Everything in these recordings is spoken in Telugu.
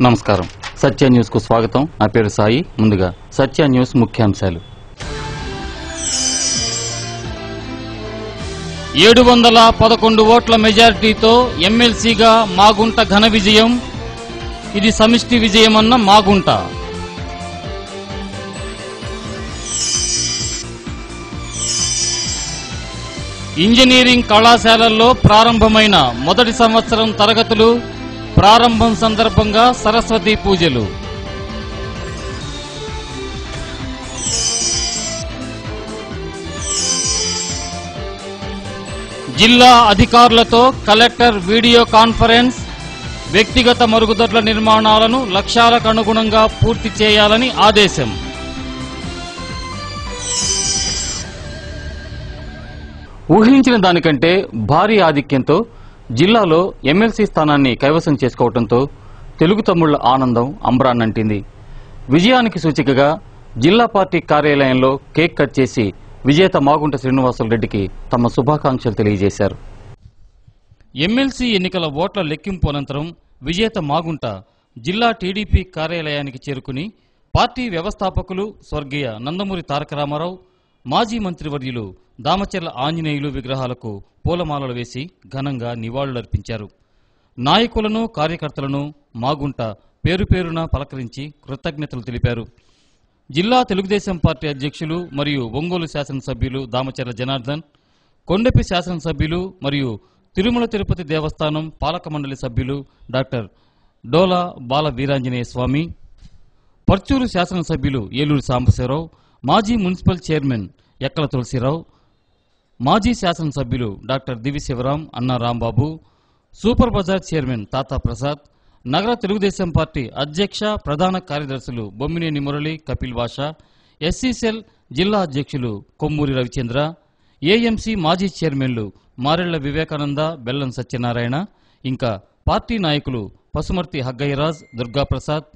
నమస్కారం. సత్య న్యూస్ కు స్వాగతం. నా పేరు సాయి. ముందుగా సత్య న్యూస్ ముఖ్యాంశాలు. 711 ఓట్ల మెజారిటీతో ఎమ్మెల్సీగా మాగుంట ఘన విజయం. ఇది సమిష్టి విజయమన్న మాగుంట. ఇంజనీరింగ్ కళాశాలల్లో ప్రారంభమైన మొదటి సంవత్సరం తరగతులు. ప్రారంభం సందర్భంగా సరస్వతి పూజలు. జిల్లా అధికారులతో కలెక్టర్ వీడియో కాన్ఫరెన్స్. వ్యక్తిగత మరుగుదొడ్ల నిర్మాణాలను లక్ష్యాలకు అనుగుణంగా పూర్తి చేయాలని ఆదేశం. ఊహించిన దానికంటే భారీ ఆధిక్యంతో జిల్లాలో ఎమ్మెల్సీ స్థానాన్ని కైవసం చేసుకోవడంతో తెలుగు తమ్ముళ్ల ఆనందం అంబరాన్నంటింది. విజయానికి సూచికగా జిల్లా పార్టీ కార్యాలయంలో కేక్ కట్ చేసి విజేత మాగుంట శ్రీనివాసులు రెడ్డికి తమ శుభాకాంక్షలు తెలియజేశారు. ఎమ్మెల్సీ ఎన్నికల ఓట్ల లెక్కింపు అనంతరం విజేత మాగుంట జిల్లా టీడీపీ కార్యాలయానికి చేరుకుని పార్టీ వ్యవస్థాపకులు స్వర్గీయ నందమూరి తారక రామారావు, మాజీ మంత్రివర్యులు దామచర్ల ఆంజనేయులు విగ్రహాలకు పూలమాలలు వేసి ఘనంగా నివాళులర్పించారు. నాయకులను కార్యకర్తలను మాగుంట పేరు పేరున పలకరించి కృతజ్ఞతలు తెలిపారు. జిల్లా తెలుగుదేశం పార్టీ అధ్యక్షులు మరియు ఒంగోలు శాసనసభ్యులు దామచర్ల జనార్దన్, కొండపి శాసనసభ్యులు మరియు తిరుమల తిరుపతి దేవస్థానం పాలక మండలి సభ్యులు డాక్టర్ డోలా బాల వీరాంజనేయ స్వామి, పర్చూరు శాసనసభ్యులు ఏలూరు సాంబశివరావు, మాజీ మున్సిపల్ చైర్మన్ ఎక్కల తులసిరావు, మాజీ శాసనసభ్యులు డాక్టర్ దివి శివరాం, అన్నా రాంబాబు, సూపర్ బజార్ చైర్మన్ తాతా ప్రసాద్, నగర తెలుగుదేశం పార్టీ అధ్యక్ష ప్రధాన కార్యదర్శులు బొమ్మినేని మురళి, కపిల్ బాషా, ఎస్సీసెల్ జిల్లా అధ్యక్షులు కొమ్మూరి రవిచంద్ర, ఏఎంసీ మాజీ చైర్మన్లు మారెళ్ల వివేకానంద, బెల్లం సత్యనారాయణ, ఇంకా పార్టీ నాయకులు పసుమర్తి హగ్గయ్యరాజ్, దుర్గాప్రసాద్,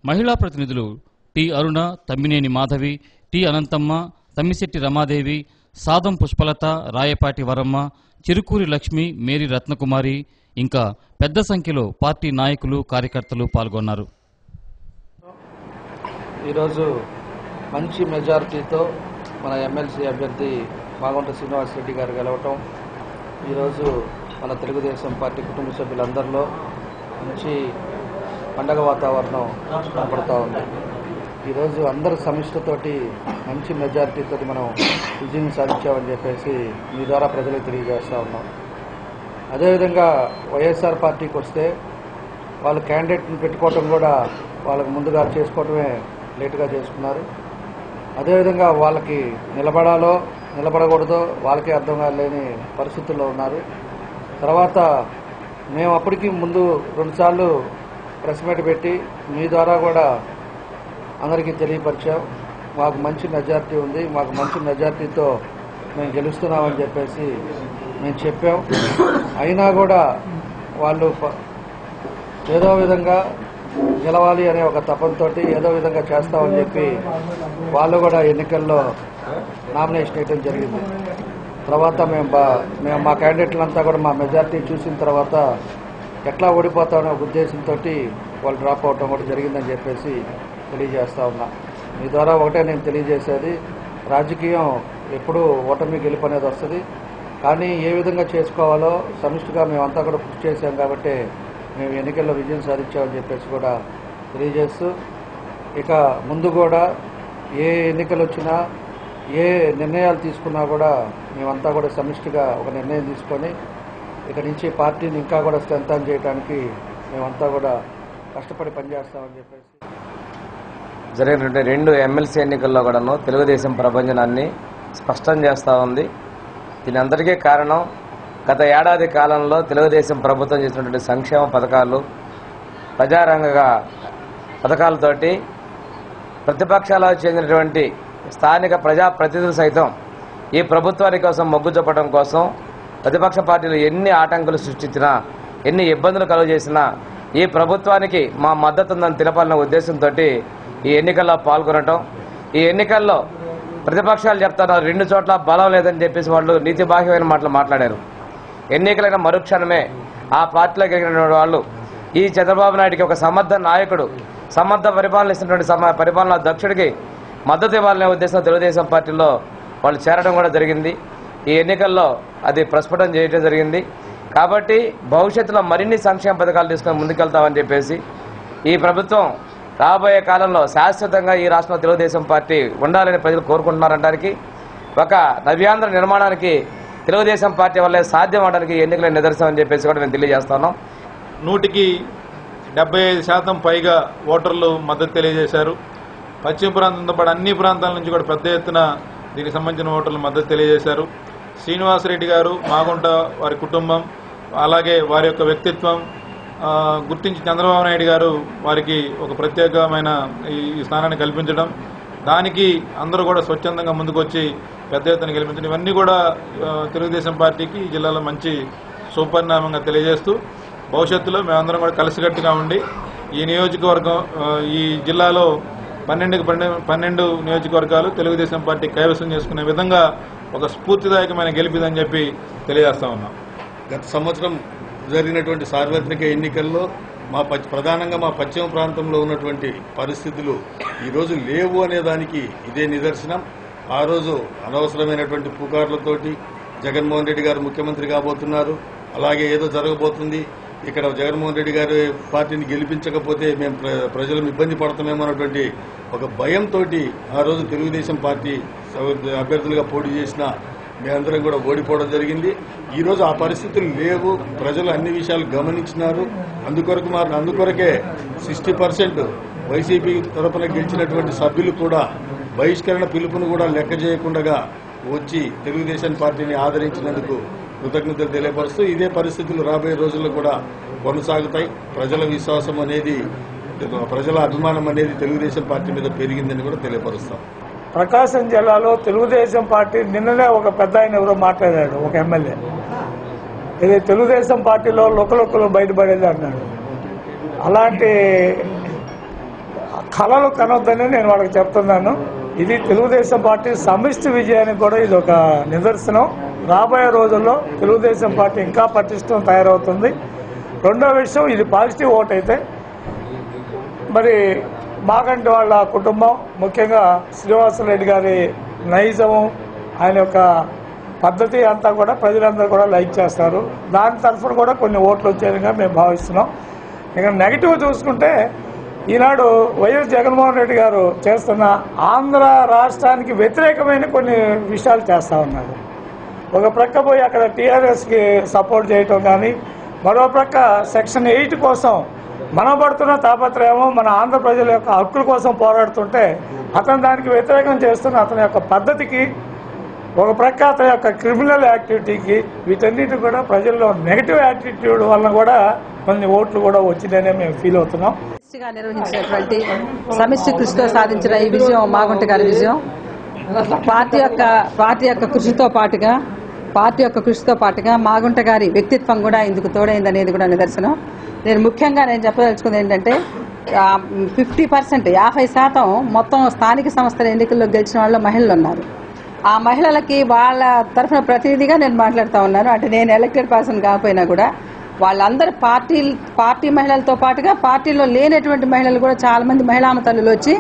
మహిళా ప్రతినిధులు టి అరుణ, తమ్మినేని మాధవి, టి అనంతమ్మ, తమ్మిశెట్టి రమాదేవి, సాదం పుష్పలత, రాయపాటి వరమ్మ, చిరుకూరి లక్ష్మి, మేరీ రత్నకుమారి, ఇంకా పెద్ద సంఖ్యలో పార్టీ నాయకులు కార్యకర్తలు పాల్గొన్నారు. ఈరోజు మంచి మెజారిటీతో మన ఎమ్మెల్సీ అభ్యర్థి మాగుంట శ్రీనివాసరెడ్డి గారు గెలవటం ఈరోజు మన తెలుగుదేశం పార్టీ కుటుంబ సభ్యులందరిలో మంచి పండగ వాతావరణం కనపడుతూ ఉంది. ఈరోజు అందరు సమిష్టితోటి మంచి మెజారిటీతోటి మనం విజయం సాధించామని చెప్పేసి మీ ద్వారా ప్రజలకు తెలియజేస్తూ ఉన్నాం. అదేవిధంగా వైఎస్ఆర్ పార్టీకి వస్తే వాళ్ళు క్యాండిడేట్ని పెట్టుకోవటం కూడా వాళ్ళకు ముందుగా చేసుకోవటమే లేటుగా చేసుకున్నారు. అదేవిధంగా వాళ్ళకి నిలబడాలో నిలబడకూడదో వాళ్ళకే అర్థం కాలేని పరిస్థితుల్లో ఉన్నారు. తర్వాత మేము అప్పటికి ముందు 2 సార్లు ప్రెస్ మీట్ పెట్టి మీ ద్వారా కూడా అందరికీ తెలియపరిచాం. మాకు మంచి మెజారిటీ ఉంది, మాకు మంచి మెజారిటీతో మేము గెలుస్తున్నామని చెప్పేసి మేము చెప్పాం. అయినా కూడా వాళ్ళు ఏదో విధంగా గెలవాలి అనే ఒక తపంతో ఏదో విధంగా చేస్తామని చెప్పి వాళ్ళు కూడా ఎన్నికల్లో నామినేషన్ వేయడం జరిగింది. తర్వాత మేము మా క్యాండిడేట్లంతా కూడా మా మెజారిటీ చూసిన తర్వాత ఎట్లా ఓడిపోతామనే ఒక ఉద్దేశంతో వాళ్ళు డ్రాప్ అవటం కూడా జరిగిందని చెప్పేసి తెలియజేస్తా ఉన్నా. మీ ద్వారా ఒకటే నేను తెలియజేసేది, రాజకీయం ఎప్పుడూ ఓటమి గెలుపు అనేది వస్తుంది. కానీ ఏ విధంగా చేసుకోవాలో సమిష్టిగా మేమంతా కూడా కృషి చేశాం కాబట్టి మేము ఎన్నికల్లో విజయం సాధించామని చెప్పేసి కూడా తెలియజేస్తూ, ఇక ముందు కూడా ఏ ఎన్నికలు వచ్చినా ఏ నిర్ణయాలు తీసుకున్నా కూడా మేమంతా కూడా సమిష్టిగా ఒక నిర్ణయం తీసుకొని ఇక నుంచి పార్టీని ఇంకా కూడా స్ట్రెంథన్ చేయడానికి మేమంతా కూడా కష్టపడి పనిచేస్తామని చెప్పేసి. జరిగినటువంటి 2 ఎమ్మెల్సీ ఎన్నికల్లో కూడాను తెలుగుదేశం ప్రభంజనాన్ని స్పష్టం చేస్తూ ఉంది. దీని అందరికీ కారణం గత ఏడాది కాలంలో తెలుగుదేశం ప్రభుత్వం చేసినటువంటి సంక్షేమ పథకాలు, ప్రజారంగ పథకాలతోటి ప్రతిపక్షాలకు చెందినటువంటి స్థానిక ప్రజాప్రతినిధులు సైతం ఈ ప్రభుత్వాని కోసం మొగ్గు చూపడం కోసం ప్రతిపక్ష పార్టీలు ఎన్ని ఆటంకులు సృష్టించినా, ఎన్ని ఇబ్బందులు కలుగజేసినా ఈ ప్రభుత్వానికి మా మద్దతు ఉందని తెలపాలన్న ఉద్దేశంతో ఈ ఎన్నికల్లో పాల్గొనటం. ఈ ఎన్నికల్లో ప్రతిపక్షాలు చెప్తున్నారు 2 చోట్ల బలం లేదని చెప్పేసి వాళ్ళు నీతిబాహ్యమైన మాటలు మాట్లాడారు. ఎన్నికలైన మరుక్షణమే ఆ పార్టీలో గెలిగిన వాళ్ళు ఈ చంద్రబాబు నాయుడికి ఒక సమర్థ నాయకుడు, సమర్థ పరిపాలన ఇస్తున్నటువంటి పరిపాలనా దక్షుడికి మద్దతు ఇవ్వాలనే ఉద్దేశం తెలుగుదేశం పార్టీలో వాళ్ళు చేరడం కూడా జరిగింది. ఈ ఎన్నికల్లో అది ప్రస్ఫుటం చేయడం జరిగింది. కాబట్టి భవిష్యత్తులో మరిన్ని సంక్షేమ పథకాలు తీసుకొని ముందుకెళ్తామని చెప్పేసి ఈ ప్రభుత్వం రాబోయే కాలంలో శాశ్వతంగా ఈ రాష్ట్రంలో తెలుగుదేశం పార్టీ ఉండాలని ప్రజలు కోరుకుంటున్నారనడానికి, ఒక నవ్యాంధ్ర నిర్మాణానికి తెలుగుదేశం పార్టీ వల్లే సాధ్యం అవడానికి ఎన్నికల నిదర్శనం అని చెప్పేసి కూడా మేము తెలియజేస్తున్నాం. 100% పైగా ఓటర్లు మద్దతు తెలియజేశారు. పశ్చిమ ప్రాంతంతో పాటు అన్ని ప్రాంతాల నుంచి కూడా పెద్ద ఎత్తున దీనికి సంబంధించిన ఓటర్లు మద్దతు తెలియజేశారు. శ్రీనివాసరెడ్డి గారు, మాగుంట వారి కుటుంబం, అలాగే వారి యొక్క వ్యక్తిత్వం గుర్తించి చంద్రబాబు నాయుడు గారు వారికి ఒక ప్రత్యేకమైన ఈ స్థానాన్ని కల్పించడం, దానికి అందరూ కూడా స్వచ్ఛందంగా ముందుకొచ్చి పెద్ద ఎత్తున గెలిపించడం, ఇవన్నీ కూడా తెలుగుదేశం పార్టీకి ఈ జిల్లాలో మంచి సుపరిణామంగా తెలియజేస్తూ భవిష్యత్తులో మేమందరం కూడా కలిసికట్టుగా ఉండి ఈ నియోజకవర్గం, ఈ జిల్లాలో 12 నియోజకవర్గాలు తెలుగుదేశం పార్టీ కైవసం చేసుకునే విధంగా ఒక స్ఫూర్తిదాయకమైన గెలిపిదని చెప్పి తెలియజేస్తా ఉన్నాం. గత సంవత్సరం జరిగినటువంటి సార్వత్రిక ఎన్నికల్లో ప్రధానంగా మా పశ్చిమ ప్రాంతంలో ఉన్నటువంటి పరిస్థితులు ఈరోజు లేవు అనే దానికి ఇదే నిదర్శనం. ఆ రోజు అనవసరమైనటువంటి పుకార్లతోటి జగన్మోహన్ రెడ్డి గారు ముఖ్యమంత్రి కాబోతున్నారు, అలాగే ఏదో జరగబోతుంది, ఇక్కడ జగన్మోహన్ రెడ్డి గారి పార్టీని గెలిపించకపోతే మేము ప్రజలను ఇబ్బంది పడతామేమో అన్నటువంటి ఒక భయంతో ఆ రోజు తెలుగుదేశం పార్టీ అభ్యర్థులుగా పోటీ చేసిన మేమందరం కూడా ఓడిపోవడం జరిగింది. ఈరోజు ఆ పరిస్థితులు లేవు, ప్రజలు అన్ని విషయాలు గమనించినారు. అందుకొరకే 60% వైసీపీ తరఫున గెలిచినటువంటి సభ్యులు కూడా బహిష్కరణ పిలుపును కూడా లెక్క చేయకుండా వచ్చి తెలుగుదేశం పార్టీని ఆదరించినందుకు కృతజ్ఞతలు తెలియపరుస్తూ ఇదే పరిస్థితులు రాబోయే రోజుల్లో కూడా కొనసాగుతాయి. ప్రజల విశ్వాసం అనేది, ప్రజల అభిమానం అనేది తెలుగుదేశం పార్టీ మీద పెరిగిందని కూడా తెలియపరుస్తాం. ప్రకాశం జిల్లాలో తెలుగుదేశం పార్టీ నిన్ననే ఒక పెద్ద ఆయన ఎవరో మాట్లాడాడు, ఒక ఎమ్మెల్యే, ఇది తెలుగుదేశం పార్టీలో లొకలొక్కలు బయటపడేది అన్నాడు. అలాంటి కళలు కనొద్దని నేను వాళ్ళకి చెప్తున్నాను. ఇది తెలుగుదేశం పార్టీ సమిష్టి విజయానికి కూడా ఇది ఒక నిదర్శనం. రాబోయే రోజుల్లో తెలుగుదేశం పార్టీ ఇంకా పటిష్టం తయారవుతుంది. రెండో విషయం, ఇది పాజిటివ్ ఓట్ అయితే మరి మాగంటి వాళ్ళ కుటుంబం, ముఖ్యంగా శ్రీనివాసరెడ్డి గారి నైజము, ఆయన యొక్క పద్ధతి అంతా కూడా ప్రజలందరూ కూడా లైక్ చేస్తారు. దాని తరఫున కూడా కొన్ని ఓట్లు వచ్చేదిగా మేము భావిస్తున్నాం. ఇక నెగిటివ్ చూసుకుంటే ఈనాడు వైఎస్ జగన్మోహన్ రెడ్డి గారు చేస్తున్న ఆంధ్ర రాష్ట్రానికి వ్యతిరేకమైన కొన్ని విషయాలు చేస్తూ ఉన్నారు. ఒక ప్రక్క పోయి అక్కడ టీఆర్ఎస్కి సపోర్ట్ చేయటం కానీ, మరో ప్రక్క సెక్షన్ 8 కోసం మనం పడుతున్న తాపత్రయమో మన ఆంధ్ర ప్రజల యొక్క హక్కుల కోసం పోరాడుతుంటే అతను దానికి వ్యతిరేకం చేస్తున్న అతని యొక్క పద్ధతికి, ఒక ప్రక్క అతని యొక్క క్రిమినల్ యాక్టివిటీకి, వీటన్నిటి కూడా ప్రజల్లో నెగటివ్ యాటిట్యూడ్ వలన కూడా కొన్ని ఓట్లు కూడా వచ్చిందనే మేము ఫీల్ అవుతున్నాం. నిర్వహించినటువంటి సమిష్టి కృషితో సాధించిన ఈ విజయం మాగుంట గారి విజయం. పార్టీ యొక్క కృషితో పాటుగా మాగుంట గారి వ్యక్తిత్వం కూడా ఇందుకు తోడైందనేది కూడా నిదర్శనం. నేను ముఖ్యంగా చెప్పదలుచుకుంది ఏంటంటే 50% మొత్తం స్థానిక సంస్థల ఎన్నికల్లో గెలిచిన వాళ్ళు మహిళలు ఉన్నారు. ఆ మహిళలకి వాళ్ళ తరఫున ప్రతినిధిగా నేను మాట్లాడుతూ ఉన్నాను. అంటే నేను ఎలక్టెడ్ పర్సన్ కాకపోయినా కూడా వాళ్ళందరూ పార్టీ మహిళలతో పాటుగా పార్టీలో లేనటువంటి మహిళలు కూడా చాలా మంది మహిళామ తల్లులు వచ్చి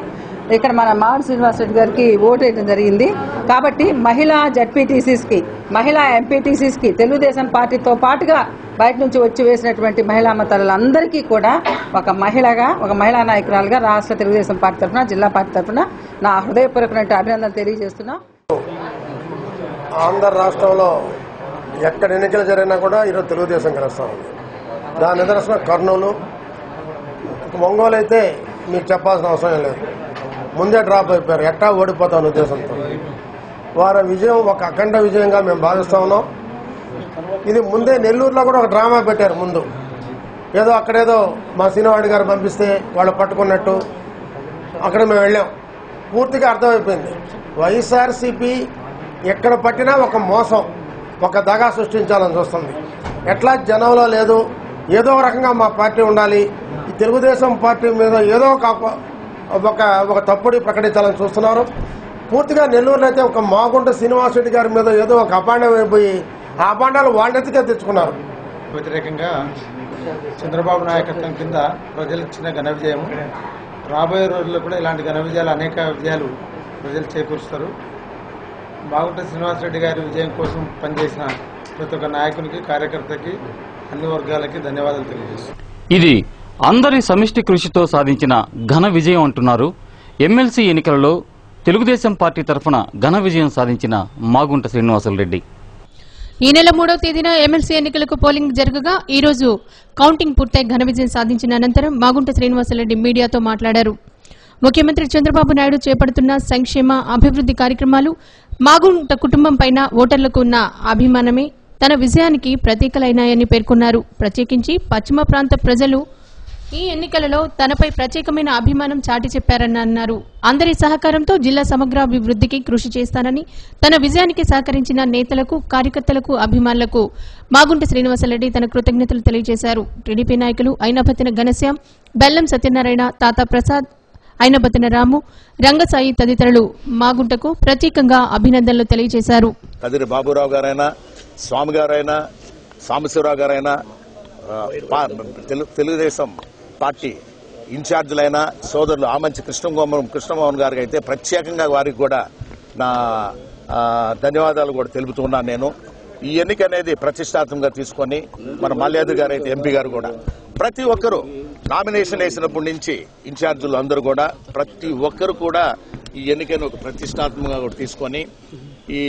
ఇక్కడ మన మామిడి శ్రీనివాసరెడ్డి గారికి ఓటు వేయడం జరిగింది. కాబట్టి మహిళా జడ్పీటీసీస్కి, మహిళా ఎంపీటీసీస్కి తెలుగుదేశం పార్టీతో పాటుగా బయట నుంచి వచ్చి వేసినటువంటి మహిళామ తల్లులందరికీ కూడా ఒక మహిళా నాయకురాలుగా రాష్ట్ర తెలుగుదేశం పార్టీ తరఫున, జిల్లా పార్టీ తరఫున నా హృదయపూర్వకమైన అభినందనలు తెలియజేస్తున్నా. ఆంధ్ర రాష్ట్రంలో ఎక్కడ ఎన్నికలు జరిగినా కూడా ఈరోజు తెలుగుదేశం గెలుస్తూ ఉంది. దాని నిదర్శనం కర్నూలు, ఒంగోలు అయితే మీకు చెప్పాల్సిన అవసరం లేదు, ముందే డ్రాప్ అయిపోయారు, ఎట్టా ఓడిపోతామన్న ఉద్దేశంతో. వారి విజయం ఒక అఖండ విజయంగా మేము భావిస్తా ఉన్నాం. ఇది ముందే నెల్లూరులో కూడా ఒక డ్రామా పెట్టారు. ముందు ఏదో అక్కడేదో మా శ్రీనివాడి గారు పంపిస్తే వాళ్ళు పట్టుకున్నట్టు అక్కడ మేము వెళ్ళాం. పూర్తిగా అర్థమైపోయింది, వైఎస్ఆర్సీపీ ఎక్కడ పట్టినా ఒక మోసం, ఒక దగా సృష్టించాలని చూస్తుంది. ఎట్లా జనంలో లేదు, ఏదో ఒక రకంగా మా పార్టీ ఉండాలి, ఈ తెలుగుదేశం పార్టీ మీద ఏదో ఒక తప్పుడి ప్రకటించాలని చూస్తున్నారు. పూర్తిగా నెల్లూరులో అయితే ఒక మాగుంట శ్రీనివాసరెడ్డి గారి మీద ఏదో ఒక అపాండం అయిపోయి ఆ అపాండాలు వాళ్ళెత్తికే తెచ్చుకున్నారు. వ్యతిరేకంగా చంద్రబాబు నాయకత్వం కింద ప్రజలు ఇచ్చిన ఘన విజయం. రాబోయే రోజుల్లో కూడా ఇలాంటి ఘన విజయాలు, అనేక విజయాలు ప్రజలు చేకూరుస్తారు. మాగుంట శ్రీనివాసరెడ్డి గారి విజయం కోసం పనిచేసిన ప్రతి ఒక్క నాయకునికి, కార్యకర్తకి, అన్ని వర్గాలకి ధన్యవాదాలు తెలియజేస్తాను. ఇది అందరి సమిష్టి కృషితో సాధించిన ఘన విజయం అంటున్నారు ఎమ్మెల్సీ ఎన్నికలలో తెలుగుదేశం పార్టీ తరఫున ఘన విజయం సాధించిన మాగుంట శ్రీనివాసరెడ్డి. ఈ నెల 3వ తేదీన ఎమ్మెల్సీ ఎన్నికలకు పోలింగ్ జరగగా ఈ రోజు కౌంటింగ్ పూర్తయి ఘన విజయం సాధించిన అనంతరం మాగుంట శ్రీనివాసరెడ్డి మీడియాతో మాట్లాడారు. ముఖ్యమంత్రి చంద్రబాబు నాయుడు చేపడుతున్న సంక్షేమ, అభివృద్ది కార్యక్రమాలు, మాగుంట కుటుంబం పైన ఓటర్లకు ఉన్న అభిమానమే తన విజయానికి ప్రతీకలైనాయని పేర్కొన్నారు. ప్రత్యేకించి పశ్చిమ ప్రాంత ప్రజలు ఈ ఎన్నికలలో తనపై ప్రత్యేకమైన అభిమానం చాటి చెప్పారని అన్నారు. అందరి సహకారంతో జిల్లా సమగ్రాభివృద్దికి కృషి చేస్తానని, తన విజయానికి సహకరించిన నేతలకు, కార్యకర్తలకు, అభిమానులకు మాగుంట శ్రీనివాసరెడ్డి తన కృతజ్ఞతలు తెలియజేశారు. టీడీపీ నాయకులు అయినబత్తిన ఘనశ్యాం, బెల్లం సత్యనారాయణ, తాతా ప్రసాద్, అయినబత్తిన రాము, రంగసాయి తదితరులు మాగుంటకు ప్రత్యేకంగా అభినందనలు తెలియజేశారు. కదిరి బాబురావు గారైనా, స్వామి గారైనా, సాంబశివరావు గారైనా, తెలుగుదేశం పార్టీ ఇన్ఛార్జీలైన సోదరులు ఆమంచి కృష్ణమోహన్ గారికి అయితే ప్రత్యేకంగా వారికి కూడా నా ధన్యవాదాలు కూడా తెలుపుతున్నాను. నేను ఈ ఎన్నిక అనేది ప్రతిష్టాత్మకంగా తీసుకొని మన మల్యాద్రి గారు అయితే ఎంపీ గారు కూడా ప్రతి ఒక్కరూ నామినేషన్ వేసినప్పటి నుంచి ఇన్ఛార్జీలు అందరూ కూడా ప్రతి ఒక్కరు కూడా ఈ ఎన్నికను ఒక ప్రతిష్టాత్మకంగా కూడా తీసుకొని ఈ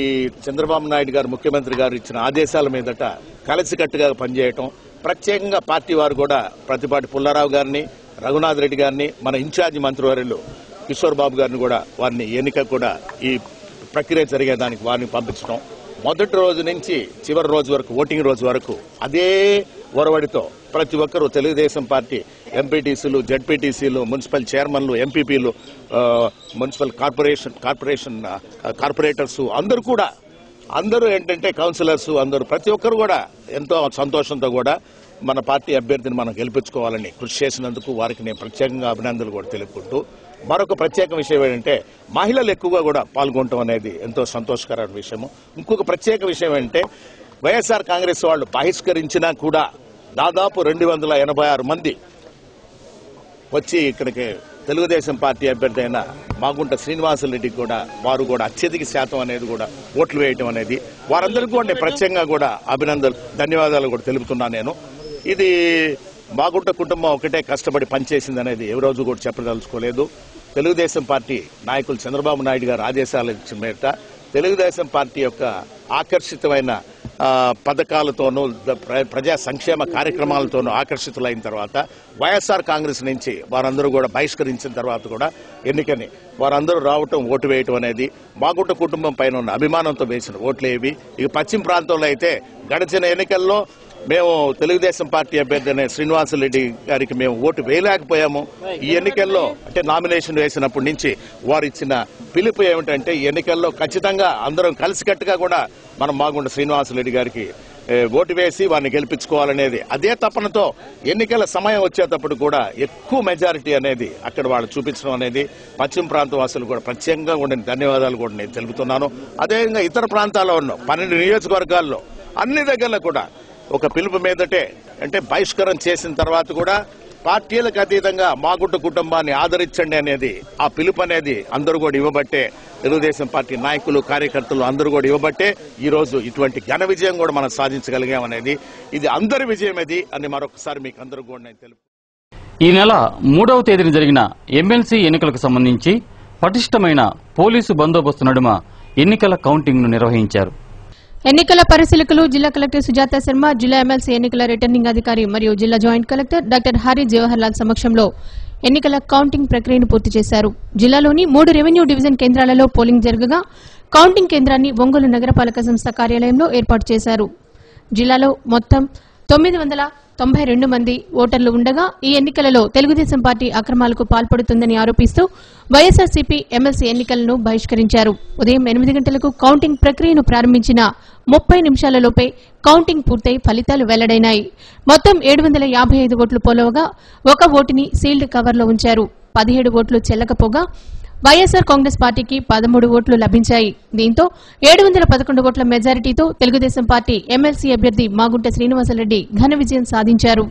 చంద్రబాబు నాయుడు గారు ముఖ్యమంత్రి గారు ఇచ్చిన ఆదేశాల మీదట కలిసికట్టుగా పనిచేయటం, ప్రత్యేకంగా పార్టీ వారు కూడా ప్రతిపాటి పుల్లారావు గారిని, రఘునాథ్ రెడ్డి గారిని, మన ఇన్ఛార్జి మంత్రివర్యులు కిషోర్ బాబు గారిని కూడా వారిని ఎన్నిక కూడా ఈ ప్రక్రియ జరిగేదానికి వారిని పంపించడం, మొదటి రోజు నుంచి చివరి రోజు వరకు, ఓటింగ్ రోజు వరకు అదే ఒరవడితో ప్రతి ఒక్కరూ తెలుగుదేశం పార్టీ ఎంపీటీసీలు, జడ్పీటీసీలు, మున్సిపల్ చైర్మన్లు, ఎంపీపీలు, మున్సిపల్ కార్పొరేటర్స్ అందరూ ఏంటంటే కౌన్సిలర్స్ అందరూ ప్రతి ఒక్కరు కూడా ఎంతో సంతోషంతో కూడా మన పార్టీ అభ్యర్థిని మనం గెలిపించుకోవాలని కృషి చేసినందుకు వారికి నేను ప్రత్యేకంగా అభినందనలు కూడా తెలుపుకుంటూ, మరొక ప్రత్యేక విషయం ఏంటంటే మహిళలు ఎక్కువగా కూడా పాల్గొనడం అనేది ఎంతో సంతోషకరమైన విషయము. ఇంకొక ప్రత్యేక విషయం ఏంటంటే వైఎస్ఆర్ కాంగ్రెస్ వాళ్ళు బహిష్కరించినా కూడా దాదాపు 286 మంది వచ్చి ఇక్కడికి తెలుగుదేశం పార్టీ అభ్యర్థి అయిన మాగుంట శ్రీనివాసరెడ్డికి కూడా వారు కూడా అత్యధిక శాతం అనేది కూడా ఓట్లు వేయటం అనేది వారందరికీ కూడా నేను ప్రత్యేకంగా కూడా ధన్యవాదాలు కూడా తెలుపుతున్నాను. నేను ఇది మాగుంట కుటుంబం ఒకటే కష్టపడి పనిచేసింది అనేది ఏ రోజు కూడా చెప్పదలుచుకోలేదు. తెలుగుదేశం పార్టీ నాయకులు చంద్రబాబు నాయుడు గారు ఆదేశాలు ఇచ్చిన మేర తెలుగుదేశం పార్టీ యొక్క ఆకర్షితమైన పథకాలతోనూ, ప్రజా సంక్షేమ కార్యక్రమాలతోనూ ఆకర్షితులైన తర్వాత వైఎస్ఆర్ కాంగ్రెస్ నుంచి వారందరూ కూడా బహిష్కరించిన తర్వాత కూడా ఎన్నికని వారందరూ రావటం, ఓటు వేయటం అనేది మాగుంట కుటుంబం పైన ఉన్న అభిమానంతో వేసిన ఓట్లేవి. ఇక పశ్చిమ ప్రాంతంలో అయితే గడిచిన ఎన్నికల్లో మేము తెలుగుదేశం పార్టీ అభ్యర్థి అనే శ్రీనివాసరెడ్డి గారికి మేము ఓటు వేయలేకపోయాము. ఈ ఎన్నికల్లో అంటే నామినేషన్ వేసినప్పటి నుంచి వారు ఇచ్చిన పిలుపు ఏమిటంటే ఈ ఎన్నికల్లో ఖచ్చితంగా అందరం కలిసికట్టుగా కూడా మనం మాగుంట శ్రీనివాసరెడ్డి గారికి ఓటు వేసి వారిని గెలిపించుకోవాలనేది అదే తపనతో ఎన్నికల సమయం వచ్చేటప్పుడు కూడా ఎక్కువ మెజారిటీ అనేది అక్కడ వాళ్ళు చూపించడం అనేది పశ్చిమ ప్రాంత వాసులు కూడా ప్రత్యేకంగా కూడా ధన్యవాదాలు కూడా నేను తెలుపుతున్నాను. అదేవిధంగా ఇతర ప్రాంతాల్లో ఉన్న 12 నియోజకవర్గాల్లో అన్ని దగ్గరలో కూడా ఒక పిలుపు మీదటే అంటే బహిష్కరణ చేసిన తర్వాత కూడా పార్టీలకు అతీతంగా మాగుంట కుటుంబాన్ని ఆదరించండి అనేది ఆ పిలుపు అనేది అందరూ కూడా ఇవ్వబట్టే, తెలుగుదేశం పార్టీ నాయకులు, కార్యకర్తలు అందరూ కూడా ఇవ్వబట్టే ఈ రోజు ఇటువంటి ఘన విజయం కూడా మనం సాధించగలిగామనేది ఇది అందరి విజయం అది అని మరొకసారి మీకు అందరూ కూడా నేను తెలుపు. ఈ నెల 3వ తేదీన జరిగిన ఎమ్మెల్సీ ఎన్నికలకు సంబంధించి పటిష్టమైన పోలీసు బందోబస్తు నడుమ ఎన్నికల కౌంటింగ్ ను నిర్వహించారు. ఎన్నికల పరిశీలకులు జిల్లా కలెక్టర్ సుజాత శర్మ, జిల్లా ఎమ్మెల్సీ ఎన్నికల రిటర్నింగ్ అధికారి మరియు జిల్లా joint collector doctor Hari Jawahar Lal సమక్షంలో ఎన్నికల కౌంటింగ్ ప్రక్రియను పూర్తి చేశారు. జిల్లాలోని 3 రెవెన్యూ డివిజన్ కేంద్రాలలో పోలింగ్ జరగగా కౌంటింగ్ కేంద్రాన్ని ఒంగోలు నగరపాలక సంస్థ కార్యాలయంలో ఏర్పాటు చేశారు. జిల్లాలో మొత్తం 992 మంది ఓటర్లు ఉండగా ఈ ఎన్నికలలో తెలుగుదేశం పార్టీ అక్రమాలకు పాల్పడుతుందని ఆరోపిస్తూ వైఎస్ఆర్సీపీ ఎమ్మెల్సీ ఎన్నికలను బహిష్కరించారు. ఉదయం 8 గంటలకు కౌంటింగ్ ప్రక్రియను ప్రారంభించిన 30 నిమిషాలలోపే కౌంటింగ్ పూర్తయి ఫలితాలు వెల్లడైనాయి. మొత్తం 755 ఓట్లు పోలవగా 1 ఓటుని సీల్డ్ కవర్లో ఉంచారు. 17 ఓట్లు చెల్లకపోగా వైఎస్ఆర్ కాంగ్రెస్ పార్టీకి 13 ఓట్లు లభించాయి. దీంతో 711 ఓట్ల మెజారిటీతో తెలుగుదేశం పార్టీ ఎమ్మెల్సీ అభ్యర్థి మాగుంట శ్రీనివాసరెడ్డి ఘన విజయం సాధించారు.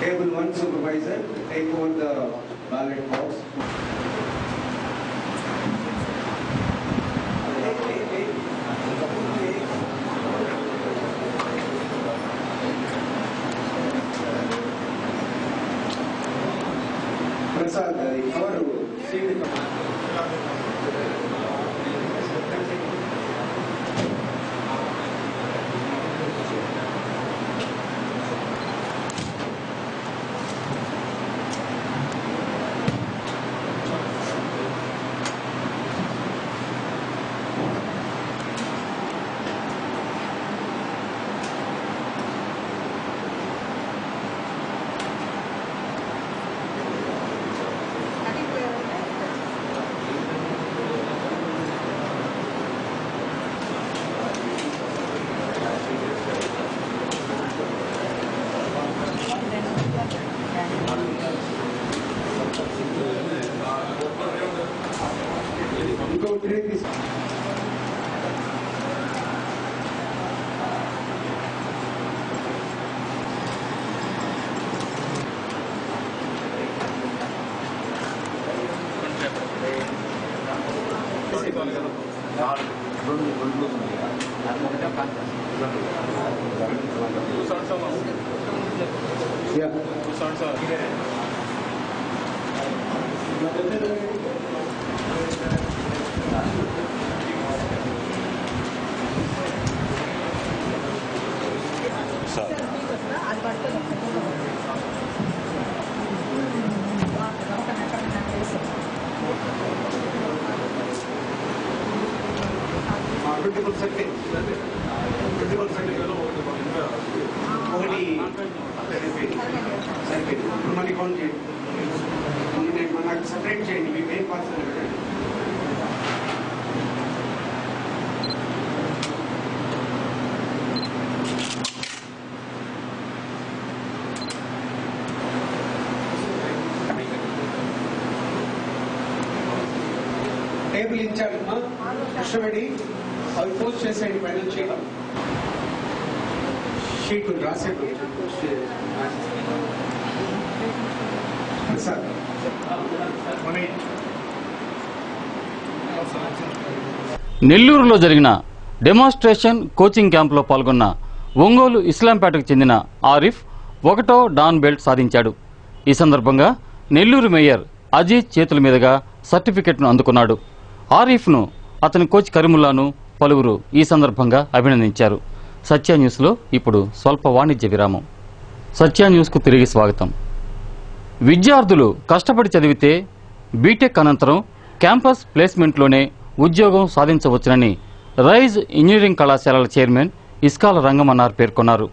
Table 1 supervisor, take over the ballot box. Prasad, our seat. Table in charge, Krishnaveddi, అవి పోస్ట్ చేసేయండి ఫైనల్ చేయడం షీట్ రాసేది సార్ నెల్లూరులో జరిగిన డెమాన్స్ట్రేషన్ కోచింగ్ క్యాంపులో పాల్గొన్న ఒంగోలు ఇస్లాంపేటకు చెందిన ఆరిఫ్ 1వ డాన్ బెల్ట్ సాధించాడు. ఈ సందర్భంగా నెల్లూరు మేయర్ అజీజ్ చేతుల మీదుగా సర్టిఫికెట్ను అందుకున్నాడు. ఆరిఫ్ను అతని కోచ్ కరీముల్లాను పలువురు ఈ సందర్భంగా అభినందించారు. సత్య న్యూస్లో ఇప్పుడు స్వల్ప వాణిజ్య విరామం. సత్య న్యూస్కు తిరిగి స్వాగతం. విద్యార్థులు కష్టపడి చదివితే బీటెక్ అనంతరం క్యాంపస్ ప్లేస్మెంట్లోనే ఉద్యోగం సాధించవచ్చునని రైజ్ ఇంజనీరింగ్ కళాశాలల చైర్మన్ ఇస్కాల రంగమన్నార్ పేర్కొన్నారు.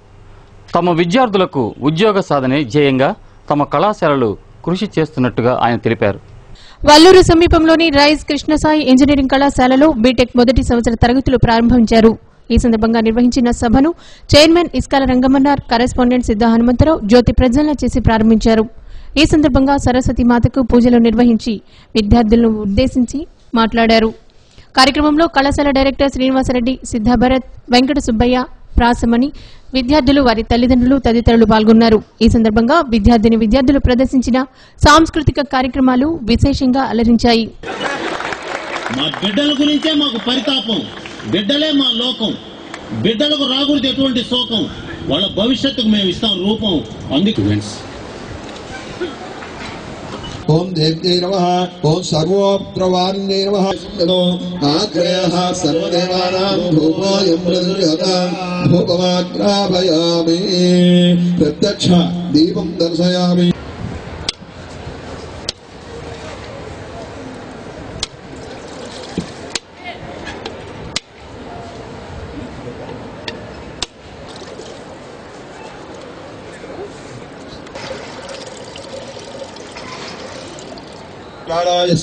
తమ విద్యార్థులకు ఉద్యోగ సాధనే ధ్యేయంగా తమ కళాశాలలు కృషి చేస్తున్నట్టుగా ఆయన తెలిపారు. వల్లూరు సమీపంలోని రైజ్ కృష్ణసాయి ఇంజనీరింగ్ కళాశాలలో బీటెక్ మొదటి సంవత్సర తరగతులు ప్రారంభించారు. ఈ సందర్భంగా నిర్వహించిన సభను చైర్మన్ ఇస్కాల రంగమన్నార్, కరెస్పాండెంట్ సిద్ధ హనుమంతరావు జ్యోతి ప్రజ్వలన చేసి ప్రారంభించారు. ఈ సందర్భంగా సరస్వతి మాతకు పూజలు నిర్వహించి విద్యార్థులను ఉద్దేశించి మాట్లాడారు. కార్యక్రమంలో కళాశాల డైరెక్టర్ శ్రీనివాసరెడ్డి, సిద్ధాభరత్, వెంకట సుబ్బయ్య, ప్రాసమణి, విద్యార్థులు, వారి తల్లిదండ్రులు తదితరులు పాల్గొన్నారు. ఈ సందర్భంగా విద్యార్థులు ప్రదర్శించిన సాంస్కృతిక కార్యక్రమాలు విశేషంగా అలరించాయి. మా బిడ్డల గురించే మాకు పరితాపం, బిడ్డలే మా లోకం, బిడ్డలకు రాకూడదు ఎటువంటి శోకం, వాళ్ళ భవిష్యత్తుకు మేము ఇస్తాం రూపం. అందుకు ఓం దేవ్యై నమః, ఓం సర్వోత్రవాణ్యై నమః. ఆగ్రయః సర్వదేవానాం ధూపోయం ప్రతిగత ధూపమాగ్రాపయామి, ప్రత్యక్ష దీపం దర్శయామి.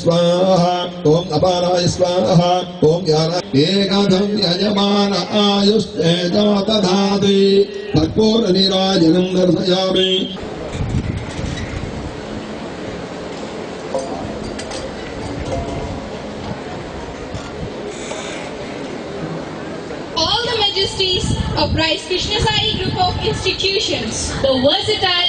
स्वाहा ओम अपाराय स्वाहा ओम एकधम यजमान आयुष्टेजो दधाति कर्पूर नीराजनं दर्शयामि. All the majesties of Rice Krishna Sai Group of Institutions. The versatile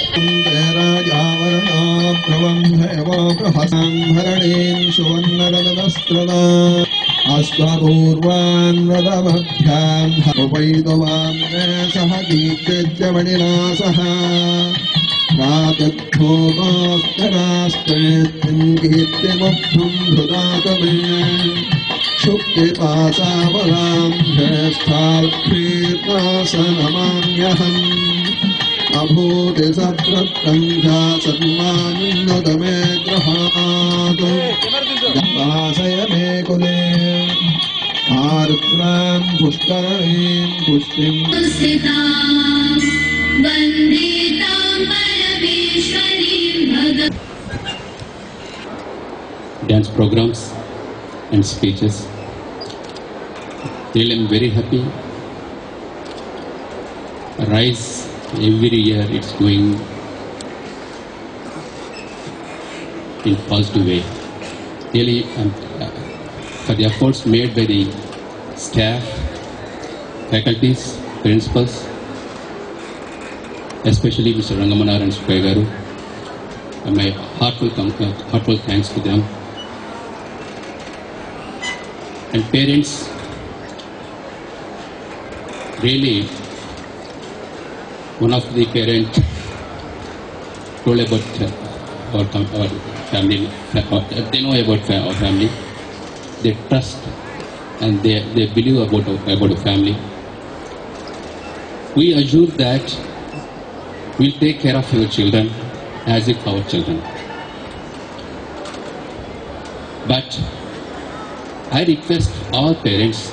अभूति सत्रत्कंठा सन्मानोदमे ग्रहात् दासय मे कुले आर्द्रां पुष्करणीं पुष्टिं dance programs and speeches. Really, I'm very happy. Rise every year, it's going in positive way. Really, for the efforts made by the staff, faculties, principals, especially Mr. Rangamanar and Sukkaigaru, and my heartfelt thanks to them. And parents, really, one of the parents told about our family, they know about our family, they trust and they believe about the family. We assure that we'll take care of your children as if our children. But I request all parents,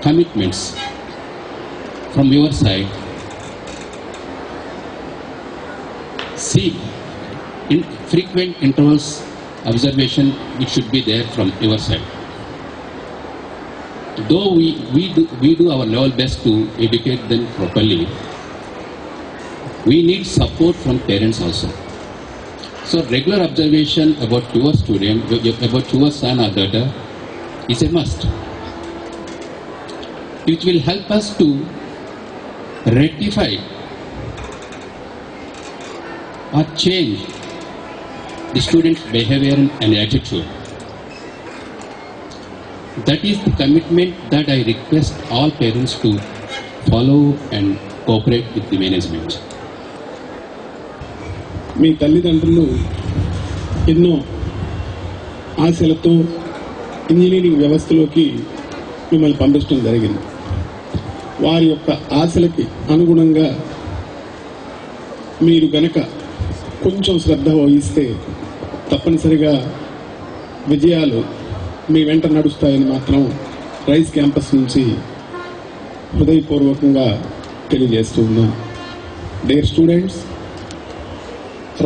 commitments from your side. See, in frequent intervals, observation, it should be there from your side. Though we do our level best to educate them properly, we need support from parents also. So regular observation about your student, about your son or daughter is a must. It will help us to rectify or change the student's behavior and attitude. That is the commitment that I request all parents to follow and cooperate with the management. మీ తల్లిదండ్రులు ఎన్నో ఆశలతో ఇంజనీరింగ్ వ్యవస్థలోకి మిమ్మల్ని పంపించడం జరిగింది. వారి యొక్క ఆశలకి అనుగుణంగా మీరు గనక కొంచెం శ్రద్ధ వహిస్తే తప్పనిసరిగా విజయాలు మీ వెంట నడుస్తాయని మాత్రం రైస్ క్యాంపస్ నుంచి హృదయపూర్వకంగా తెలియజేస్తూ ఉన్నాను. డియర్ స్టూడెంట్స్,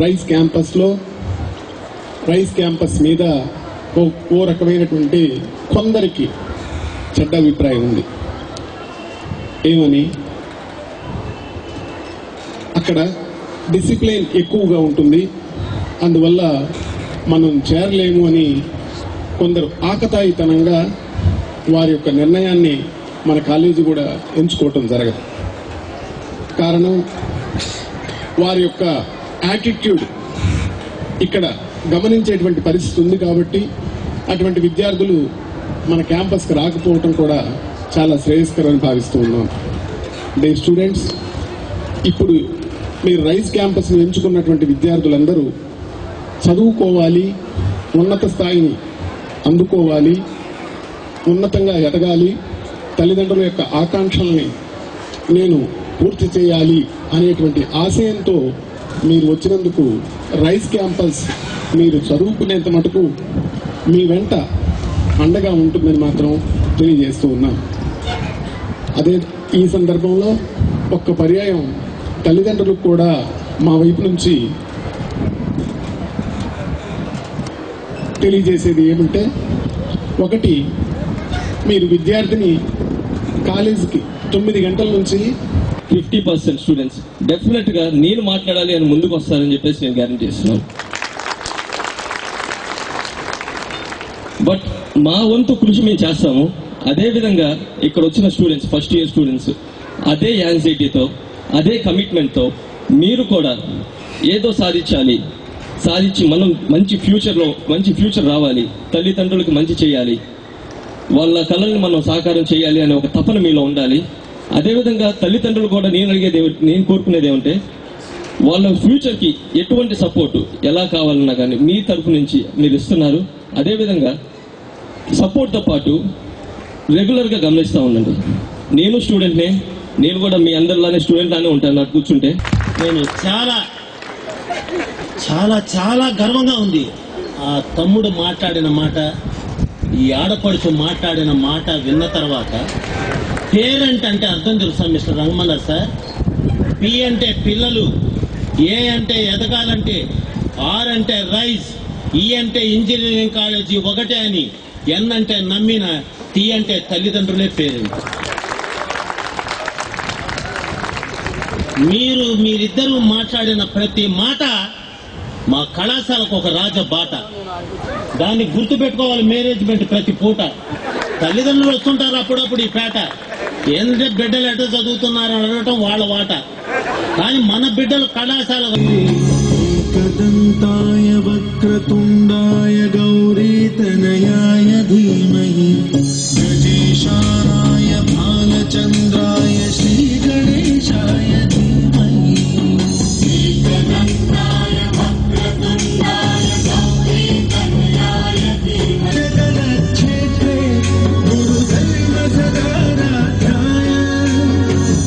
రైస్ క్యాంపస్ మీద ఓ రకమైనటువంటి కొందరికి చెడ్డ అభిప్రాయం ఉంది. ఏమని? అక్కడ డిసిప్లిన్ ఎక్కువగా ఉంటుంది, అందువల్ల మనం చేరలేము అని కొందరు ఆకతాయితనంగా వారి యొక్క నిర్ణయాన్ని మన కాలేజీ కూడా ఎంచుకోవటం జరగదు. కారణం వారి యొక్క యాటిట్యూడ్ ఇక్కడ గమనించేటువంటి పరిస్థితి ఉంది కాబట్టి అటువంటి విద్యార్థులు మన క్యాంపస్కి రాకపోవటం కూడా చాలా శ్రేయస్కరమని భావిస్తూ ఉన్నాం. డియర్ స్టూడెంట్స్, ఇప్పుడు మీరు రైస్ క్యాంపస్ని ఎంచుకున్నటువంటి విద్యార్థులందరూ చదువుకోవాలి, ఉన్నత స్థాయిని అందుకోవాలి, ఉన్నతంగా ఎదగాలి, తల్లిదండ్రుల యొక్క ఆకాంక్షల్ని నేను పూర్తి చేయాలి అనేటువంటి ఆశయంతో మీరు వచ్చినందుకు రైస్ క్యాంపస్ మీరు చదువుకునేంత మటుకు మీ వెంట అండగా ఉంటుందని మాత్రం తెలియజేస్తూ ఉన్నాం. అదే ఈ సందర్భంలో ఒక్క పర్యాయం తల్లిదండ్రులకు కూడా మా వైపు నుంచి తెలియజేసేది ఏమంటే, ఒకటి, మీరు విద్యార్థిని కాలేజీకి 9 గంటల నుంచి 50% స్టూడెంట్స్ డెఫినెట్ గా నేను మాట్లాడాలి అని ముందుకు వస్తారని చెప్పేసి నేను గ్యారంటీ ఇస్తున్నాను. బట్ మా వంతు కృషి మేము చేస్తాము. అదేవిధంగా ఇక్కడ వచ్చిన స్టూడెంట్స్, ఫస్ట్ ఇయర్ స్టూడెంట్స్ అదే యాంగ్జైటీతో, అదే కమిట్మెంట్తో మీరు కూడా ఏదో సాధించి మనం మంచి ఫ్యూచర్ రావాలి, తల్లిదండ్రులకు మంచి చేయాలి, వాళ్ళ కళల్ని మనం సాకారం చేయాలి అనే ఒక తపన మీలో ఉండాలి. అదేవిధంగా తల్లిదండ్రులు కూడా నేను కోరుకునేది ఏమంటే వాళ్ళ ఫ్యూచర్కి ఎటువంటి సపోర్టు ఎలా కావాలన్నా కానీ మీ తరఫు నుంచి మీరు ఇస్తున్నారు. అదేవిధంగా సపోర్ట్తో పాటు రెగ్యులర్గా గమనిస్తూ ఉండండి. నేను స్టూడెంట్నే, నేను కూడా మీ అందరిలానే స్టూడెంట్ లానే ఉంటాను. నాకు కూర్చుంటే నేను చాలా చాలా చాలా గర్వంగా ఉంది. ఆ తమ్ముడు మాట్లాడిన మాట, ఈ ఆడపడుచు మాట్లాడిన మాట విన్న తర్వాత పేరెంట్ అంటే అర్థం తెలుసా మిస్టర్ రంగమల్ల సార్? పి అంటే పిల్లలు, ఏ అంటే ఎదగాలంటే, ఆర్ అంటే రైజ్, ఈ అంటే ఇంజనీరింగ్ కాలేజీ ఒకటే అని, ఎన్ అంటే నమ్మిన, టీ అంటే తల్లిదండ్రులే పేరెంట్. మీరిద్దరూ మాట్లాడిన ప్రతి మాట మా కళాశాలకు ఒక రాజ బాట. దాన్ని గుర్తుపెట్టుకోవాలి మేనేజ్మెంట్ ప్రతి పూట. తల్లిదండ్రులు వస్తుంటారు అప్పుడప్పుడు ఈ పేట, ఏంటంటే బిడ్డలు ఎట చదువుతున్నారని అడగటం వాళ్ళ వాట. కానీ మన బిడ్డలు కళాశాల ఏకదంతాయ వక్రతుండాయ గౌరీతనయాయ ధీమహి గజేశానాయ బాలచంద్రాయ శ్రీ గణేశాయ ధీమహి. ఏకదంతాయ వక్రతుండాయ గౌరీతనయాయ ధీమహి జగదక్షేత్రే గురుధర్మ సదారాధ్యాయ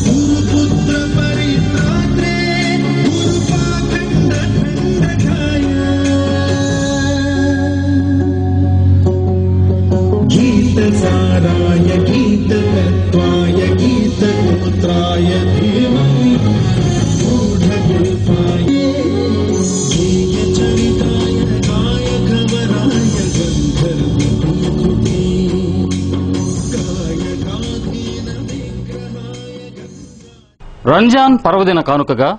గురుపుత్ర పరిత్రాత్రే గురుపాఖండ ఖండకాయ గీతసారాయ గీతతత్వాయ గీతగోత్రాయ ధీమహి మూఢగుల్ఫాయ గేయచరితాయ గాయకవరాయ గంధర్వకృతే గాయకాధీన విగ్రహాయ. రంజాన్ పర్వదిన కానుకగా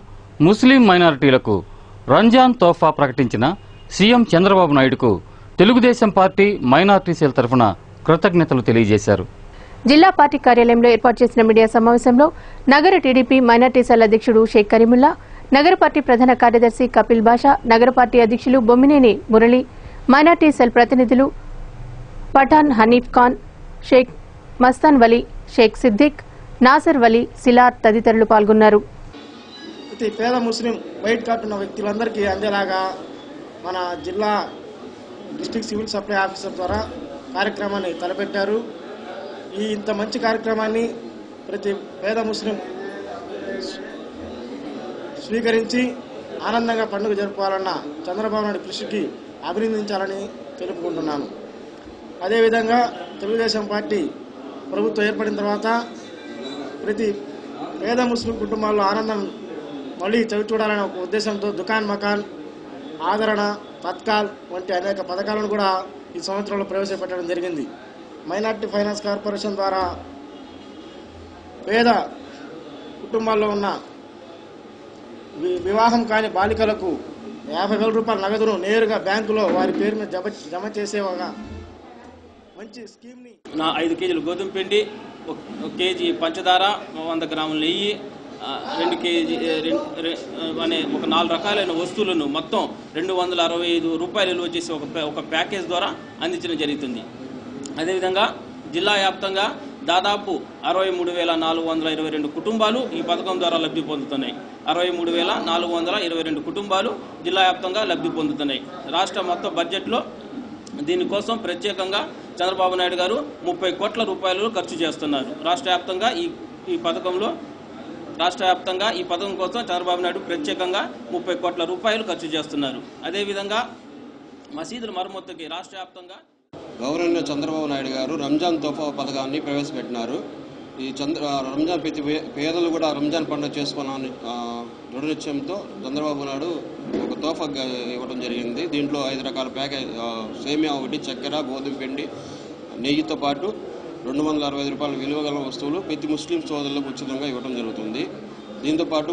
ముస్లిం మైనారిటీలకు రంజాన్ తోఫా ప్రకటించిన సీఎం చంద్రబాబు నాయుడుకు తెలుగుదేశం పార్టీ మైనారిటీ సెల్ తరఫున కృతజ్ఞతలు తెలియజేశారు. జిల్లా పార్టీ కార్యాలయంలో ఏర్పాటు చేసిన మీడియా సమావేశంలో నగర టీడీపీ మైనార్టీ సెల్ అధ్యక్షుడు షేక్ కరీముల్లా, నగర పార్టీ ప్రధాన కార్యదర్శి కపిల్ బాషా, నగర పార్టీ అధ్యక్షులు బొమ్మినేని మురళి, మైనార్టీ సెల్ ప్రతినిధులు పఠాన్ హనీఫ్ ఖాన్, షేక్ మస్తాన్ వలీ, షేక్ సిద్దిక్, నాసర్ వలీ, సిలార్ తదితరులు పాల్గొన్నారు. ప్రతి పేద ముస్లిం వైట్ కార్డు ఉన్న వ్యక్తులందరికీ అందేలాగా మన జిల్లా డిస్ట్రిక్ట్ సివిల్ సప్లై ఆఫీసర్ ద్వారా కార్యక్రమాన్ని తలపెట్టారు. ఇంత మంచి కార్యక్రమాన్ని ప్రతి పేద ముస్లిం స్వీకరించి ఆనందంగా పండుగ జరుపుకోవాలన్న చంద్రబాబు నాయుడు కృషికి అభినందించాలని తెలుపుకుంటున్నాను. అదేవిధంగా తెలుగుదేశం పార్టీ ప్రభుత్వం ఏర్పడిన తర్వాత ప్రతి పేద ముస్లిం కుటుంబాల్లో ఆనందం మళ్ళీ చవిచూడాలనే ఒక ఉద్దేశంతో దుకాన్ మకాన్, ఆదరణ, తత్కాల్ వంటి అనేక పథకాలను కూడా ఈ సంవత్సరంలో ప్రవేశపెట్టడం జరిగింది. మైనార్టీ ఫైనాన్స్ కార్పొరేషన్ ద్వారా పేద కుటుంబాల్లో ఉన్న వివాహం కాని బాలికలకు 50,000 రూపాయల నగదును నేరుగా బ్యాంకులో వారి పేరు మీద జమ చేసేవాగా మంచి స్కీమ్ని 5 కేజీలు గోధుమ పిండి, 1 కేజీ పంచదార, 100 గ్రాముల నెయ్యి, 2 కేజీ అనే ఒక 4 రకాలైన వస్తువులను మొత్తం 265 రూపాయలు విలువ చేసి ఒక ప్యాకేజ్ ద్వారా అందించడం జరుగుతుంది. అదేవిధంగా జిల్లా వ్యాప్తంగా దాదాపు 63,422 కుటుంబాలు ఈ పథకం ద్వారా లబ్ధి పొందుతున్నాయి. 63,422 కుటుంబాలు జిల్లా వ్యాప్తంగా లబ్ధి పొందుతున్నాయి. రాష్ట్ర మొత్తం బడ్జెట్లో దీనికోసం ప్రత్యేకంగా చంద్రబాబు నాయుడు గారు 30 కోట్ల రూపాయలు ఖర్చు చేస్తున్నారు. రాష్ట్ర వ్యాప్తంగా ఈ పథకం కోసం చంద్రబాబు నాయుడు ప్రత్యేకంగా 30 కోట్ల రూపాయలు ఖర్చు చేస్తున్నారు. అదేవిధంగా మసీదుల మరమ్మతుకి రాష్ట్ర వ్యాప్తంగా గవర్నర్ చంద్రబాబు నాయుడు గారు రంజాన్ తోఫా పథకాన్ని ప్రవేశపెట్టినారు. ఈ రంజాన్ ప్రతి పేదలు కూడా రంజాన్ పండుగ చేసుకోవాలని దృఢ నిశ్చయంతో చంద్రబాబు నాయుడు ఒక తోఫా ఇవ్వడం జరిగింది. దీంట్లో 5 రకాల ప్యాకేజ్, సేమియా ఒకటి, చక్కెర, గోధుమ పిండి, నెయ్యితో పాటు 265 రూపాయల విలువ గల వస్తువులు ప్రతి ముస్లిం సోదరులకు ఉచితంగా ఇవ్వడం జరుగుతుంది. దీంతోపాటు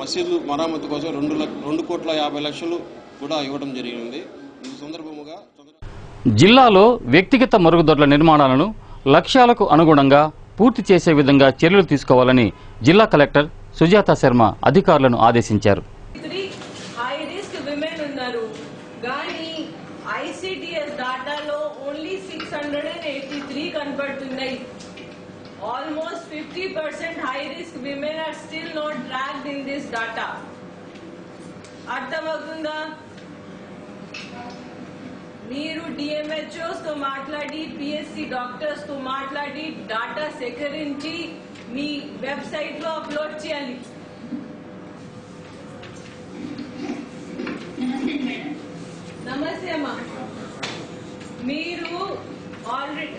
మసీదు మరామత్తు కోసం 2,50,00,000 కూడా ఇవ్వడం జరిగింది. ఈ సందర్భముగా జిల్లాలో వ్యక్తిగత మరుగుదొడ్ల నిర్మాణాలను లక్ష్యాలకు అనుగుణంగా పూర్తి చేసే విధంగా చర్యలు తీసుకోవాలని జిల్లా కలెక్టర్ సుజాత శర్మ అధికారులను ఆదేశించారు. హై రిస్క్ విమెన్ ఉన్నారు కానీ ఐసిడిఎస్ డాటాలో ఓన్లీ 683 కనబడుతున్నాయి. Almost 50% high risk women are still not tracked in this data. అర్థమవుతుందా? మీరు డిఎంహెచ్ఓస్ తో మాట్లాడి పిఎస్సి డాక్టర్స్ తో మాట్లాడి డాటా సేకరించి మీ వెబ్సైట్ లో అప్లోడ్ చేయాలి. నమస్తే అమ్మా. మీరు already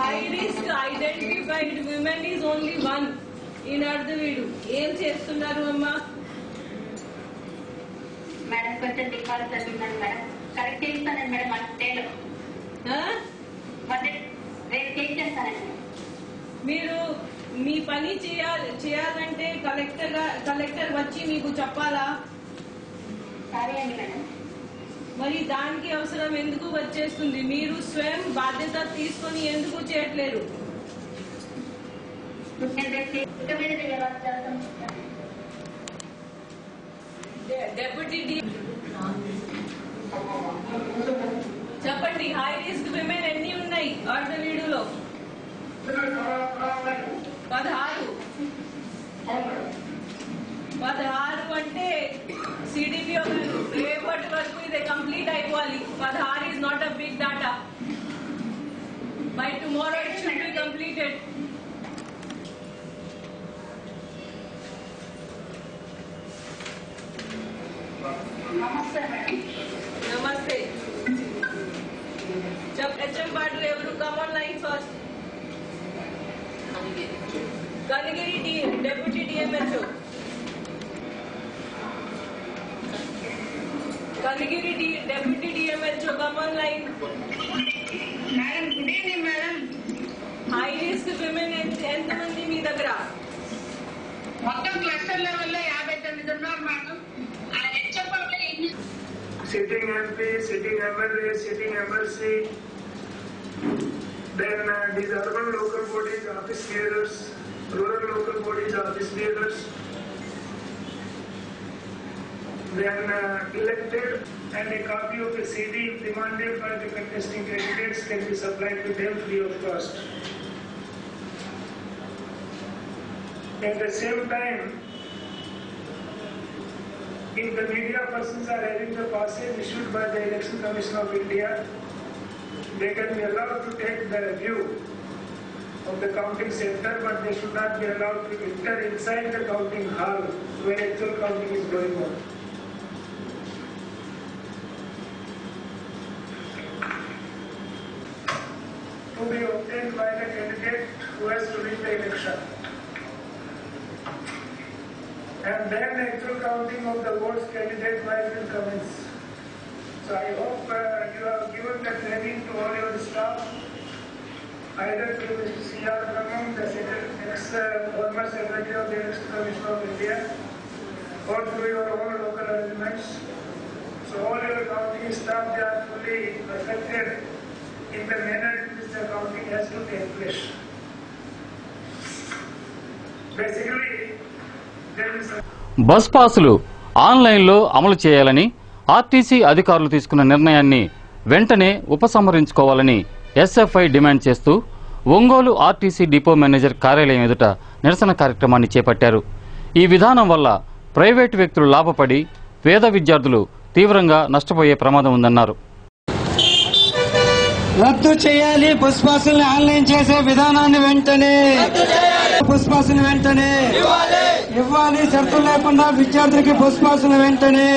high risk identified women is only 1 in Ardhaveedu. ఏం చేస్తున్నారు అమ్మా? మేడం కొంచెం దిక్కాలు చదివినాను మేడం. కరెక్ట్ చేస్తానండి మేడం. రేపు చేసేస్తానండి. మీరు మీ పని చేయాలంటే కలెక్టర్ వచ్చి మీకు చెప్పాలా? సరే అండి మేడం. మరి దానికి అవసరం ఎందుకు వచ్చేస్తుంది? మీరు స్వయం బాధ్యత తీసుకొని ఎందుకు చేయట్లేరు? డెప్యూటీ చెప్పండి. హై రిస్క్ విమెన్ ఎన్ని ఉన్నాయి అర్ధవీడులో? 16 అంటే సిడిపిఓ గారు రేపటి వరకు ఇది కంప్లీట్ అయిపోవాలి. 16 is not a big data. By tomorrow it should be completed. నమస్తే. హెచ్ఎం పార్టీ ఎవరు? Come on line first. Kanagiri deputy DMHO. Kanagiri deputy DMHO come on line. Madam good evening madam. High risk women ఎంతమంది మీ దగ్గర? మొత్తం క్లస్టర్ లెవెల్లో 59 ఉన్నారు మేడం. Sitting MP, sitting MLA, sitting MLC, then these urban local bodies office bearers, rural local bodies office bearers, then elected, and a copy of the CD demanded by the contesting candidates can be supplied to them free of cost. At the same time, if the media persons are having the passes issued by the Election Commission of India, they can be allowed to take the view of the counting center, but they should not be allowed to enter inside the counting hall where actual counting is going on. To be obtained by the candidate who has to win the election. And then actual counting of the votes candidate wise will commence. So I hope you have given the training to all your staff, either to Mr. C.R. Brahman, the former Secretary of the Election Commission of India, or through your own local arrangements. So all your counting staff, they are fully affected in the manner in which the counting has to take place. Basically, bus పాసులు ఆన్లైన్లో అమలు చేయాలని ఆర్టీసీ అధికారులు తీసుకున్న నిర్ణయాన్ని వెంటనే ఉపసంహరించుకోవాలని ఎస్ఎఫ్ఐ డిమాండ్ చేస్తూ ఒంగోలు ఆర్టీసీ డిపో మేనేజర్ కార్యాలయం ఎదుట నిరసన కార్యక్రమాన్ని చేపట్టారు. ఈ విధానం వల్ల ప్రైవేటు వ్యక్తులు లాభపడి పేద విద్యార్థులు తీవ్రంగా నష్టపోయే ప్రమాదం ఉందన్నారు. రద్దు చేయాలి. బస్ పాసుల్ని ఆన్లైన్ చేసే విధానాన్ని వెంటనే బస్ పాసులు వెంటనే ఇవ్వాలి. షరతులు లేకుండా విద్యార్థులకి బస్ పాసులు వెంటనే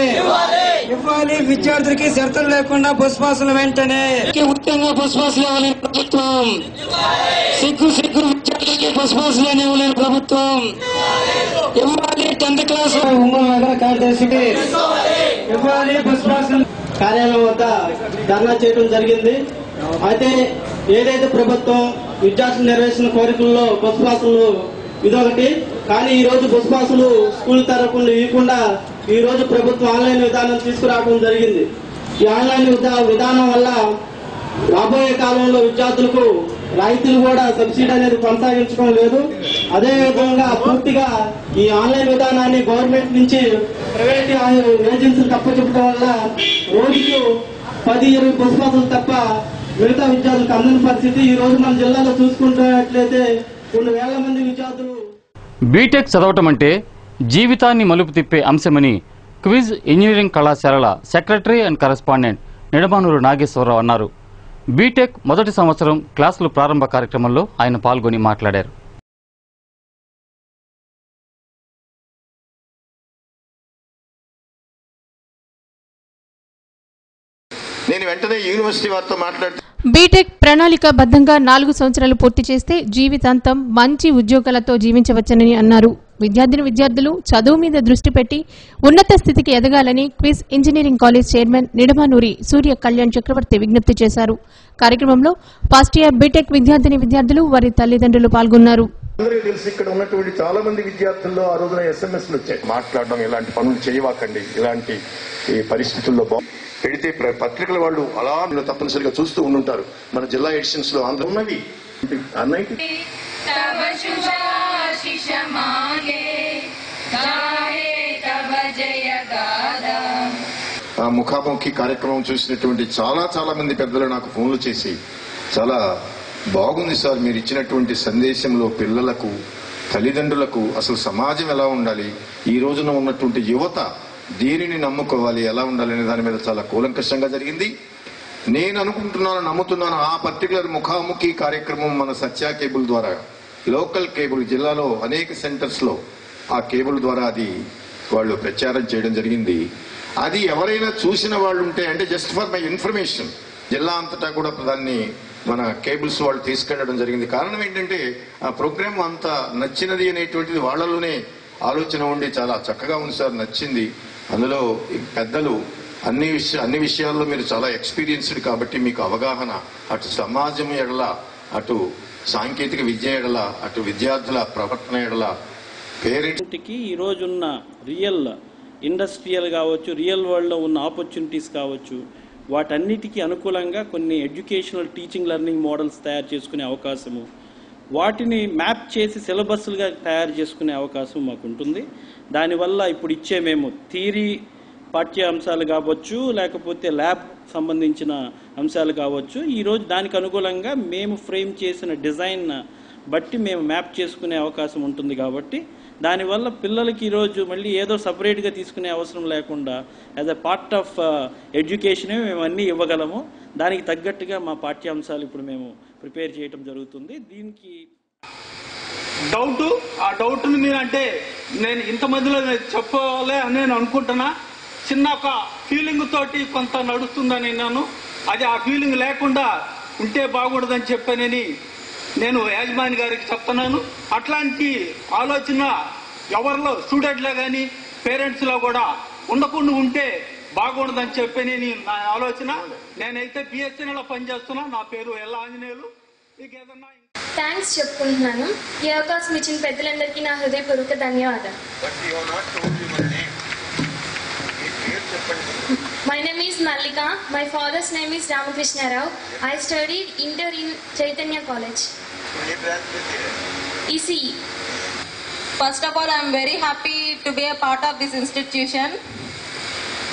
ఇవ్వాలి. విద్యార్థులకి షరతులు లేకుండా బస్ పాసులు వెంటనే ఉచితంగా బస్ పాసులు ఇవ్వలేని ప్రభుత్వం. సిగ్గు విద్యార్థులకి బస్ పాసులు ఇవ్వలేని ప్రభుత్వం ఇవ్వాలి. 10th క్లాస్ ఒంగోలు నగర కార్యదర్శికి ఇవ్వాలి బస్ పాసులు. కార్యాలయం వద్ద ధర్నా చేయడం జరిగింది. అయితే ఏదైతే ప్రభుత్వం విద్యార్థులు నెరవేర్చిన కోరికల్లో బస్ పాసులు ఇదొకటి, కానీ ఈ రోజు బస్ పాసులు స్కూల్ తరపున ఇవ్వకుండా ఈ రోజు ప్రభుత్వం ఆన్లైన్ విధానం తీసుకురావడం జరిగింది. ఈ ఆన్లైన్ విధానం వల్ల రాబోయే కాలంలో విద్యార్థులకు రాయితీలు కూడా సబ్సిడీ అనేది కొనసాగించడం లేదు. అదే విధంగా పూర్తిగా ఈ ఆన్లైన్ విధానాన్ని గవర్నమెంట్ నుంచి ప్రైవేట్ ఏజెన్సీలకు అప్పచెప్పడం వల్ల రోజుకు 10-20 బస్ పాసులు తప్ప మిగతా విద్యార్థులకు అందని పరిస్థితి. ఈ రోజు మన జిల్లాలో చూసుకుంటున్నట్లయితే కొన్ని వేల మంది విద్యార్థులు బీటెక్ చదవటం అంటే జీవితాన్ని మలుపు తిప్పే అంశమని క్విజ్ ఇంజనీరింగ్ కళాశాలల secretary and correspondent Nidamanuru Nageswara Rao అన్నారు. బీటెక్ మొదటి సంవత్సరం క్లాసులు ప్రారంభ కార్యక్రమంలో ఆయన పాల్గొని మాట్లాడారు. నేను వెంటనే యూనివర్సిటీ వారితో మాట్లాడుతూ బీటెక్ ప్రణాళికాబద్ధంగా 4 సంవత్సరాలు పూర్తి చేస్తే జీవితాంతం మంచి ఉద్యోగాలతో జీవించవచ్చని అన్నారు. విద్యార్థులు చదువు మీద దృష్టి పెట్టి ఉన్నత స్థితికి ఎదగాలని క్విజ్ engineering college chairman Nidamanuri Surya Kalyan Chakravarthi విజ్ఞప్తి చేశారు. కార్యక్రమంలో ఫస్ట్ ఇయర్ బీటెక్ విద్యార్థులు వారి తల్లిదండ్రులు పాల్గొన్నారు. అందరికీ తెలిసి ఇక్కడ ఉన్నటువంటి చాలా మంది విద్యార్థుల్లో ఆ రోజున SMS వచ్చాయి, మాట్లాడడం ఇలాంటి పనులు చేయవాకండి, ఇలాంటి ఈ పరిస్థితుల్లో పెడితే పత్రికల వాళ్ళు అలా తప్పనిసరిగా చూస్తూ ఉండుంటారు. మన జిల్లా ఎడిషన్స్ లో ఆంధ్ర ఉన్నవి అన్నైతే ఆ ముఖాముఖి కార్యక్రమం చూసినటువంటి చాలా మంది పెద్దలు నాకు ఫోన్లు చేసి చాలా బాగుంది సార్ మీరు ఇచ్చినటువంటి సందేశంలో పిల్లలకు, తల్లిదండ్రులకు అసలు సమాజం ఎలా ఉండాలి, ఈ రోజున ఉన్నటువంటి యువత దేనిని నమ్ముకోవాలి, ఎలా ఉండాలి అనే దాని మీద చాలా కూలంకషంగా జరిగింది. నేను అనుకుంటున్నాను, నమ్ముతున్నాను ఆ పర్టికులర్ ముఖాముఖి కార్యక్రమం మన సత్య కేబుల్ ద్వారా, లోకల్ కేబుల్ జిల్లాలో అనేక సెంటర్స్ లో ఆ కేబుల్ ద్వారా అది వాళ్ళు ప్రచారం చేయడం జరిగింది. అది ఎవరైనా చూసిన వాళ్ళు ఉంటే, అంటే జస్ట్ ఫర్ మై ఇన్ఫర్మేషన్, జిల్లా అంతటా కూడా దాన్ని మన కేబుల్స్ వాళ్ళు తీసుకెళ్లడం జరిగింది. కారణం ఏంటంటే ఆ ప్రోగ్రామ్ అంత నచ్చినది అనేటువంటిది వాళ్ళలోనే ఆలోచన ఉండి చాలా చక్కగా ఉంది సార్, నచ్చింది. అందులో పెద్దలు అన్ని విషయాల్లో మీరు చాలా ఎక్స్పీరియన్స్డ్ కాబట్టి మీకు అవగాహన, అటు సమాజం ఎడల, అటు సాంకేతిక విద్య ఎడల, అటు విద్యార్థుల ప్రవర్తన ఎడల, పేరెంట్స్కి ఈ రోజున్న రియల్ ఇండస్ట్రియల్ కావచ్చు, రియల్ వరల్డ్లో ఉన్న ఆపర్చునిటీస్ కావచ్చు, వాటన్నిటికీ అనుకూలంగా కొన్ని ఎడ్యుకేషనల్ టీచింగ్ లెర్నింగ్ మోడల్స్ తయారు చేసుకునే అవకాశము, వాటిని మ్యాప్ చేసి సిలబస్లుగా తయారు చేసుకునే అవకాశం మాకు ఉంటుంది. దానివల్ల ఇప్పుడు ఇచ్చే మేము థియరీ పాఠ్యాంశాలు కావచ్చు, లేకపోతే ల్యాబ్ సంబంధించిన అంశాలు కావచ్చు, ఈరోజు దానికి అనుకూలంగా మేము ఫ్రేమ్ చేసిన డిజైన్ బట్టి మేము మ్యాప్ చేసుకునే అవకాశం ఉంటుంది. కాబట్టి దానివల్ల పిల్లలకి ఈరోజు మళ్ళీ ఏదో సపరేట్గా తీసుకునే అవసరం లేకుండా యాజ్ ఎ పార్ట్ ఆఫ్ ఎడ్యుకేషనే మేము అన్నీ ఇవ్వగలము. దానికి తగ్గట్టుగా మా పాఠ్యాంశాలు ఇప్పుడు మేము ప్రిపేర్ చేయడం జరుగుతుంది. దీనికి ఆ డౌట్ని మీరు అంటే నేను ఇంతమందిలో చెప్పాలి అని నేను అనుకుంటున్నా. చిన్న ఒక ఫీలింగ్ తోటి కొంత నడుస్తుందని నేను, అది ఆ ఫీలింగ్ లేకుండా ఉంటే బాగుండదని చెప్పానని నేను యాజమాని గారికి చెప్తున్నాను. అట్లాంటి ఆలోచన ఎవరిలో స్టూడెంట్లో కానీ పేరెంట్స్లో కూడా ఉండకుండా ఉంటే బాగుండదని చెప్పని నా ఆలోచన. నేనైతే బిఎస్ఎన్ఎల్లో పనిచేస్తున్నా. నా పేరు ఎల్ల ఆంజనేయులు. థ్యాంక్స్ చెప్పుకుంటున్నాను. ఈ అవకాశం ఇచ్చిన పెద్దలందరికీ నా హృదయపూర్వక ధన్యవాదాలు. My name is Mallika. My father's name is Ramakrishna Rao. I studied inter in Chaitanya College. ECE. First of all, I am very happy to be a part of this institution.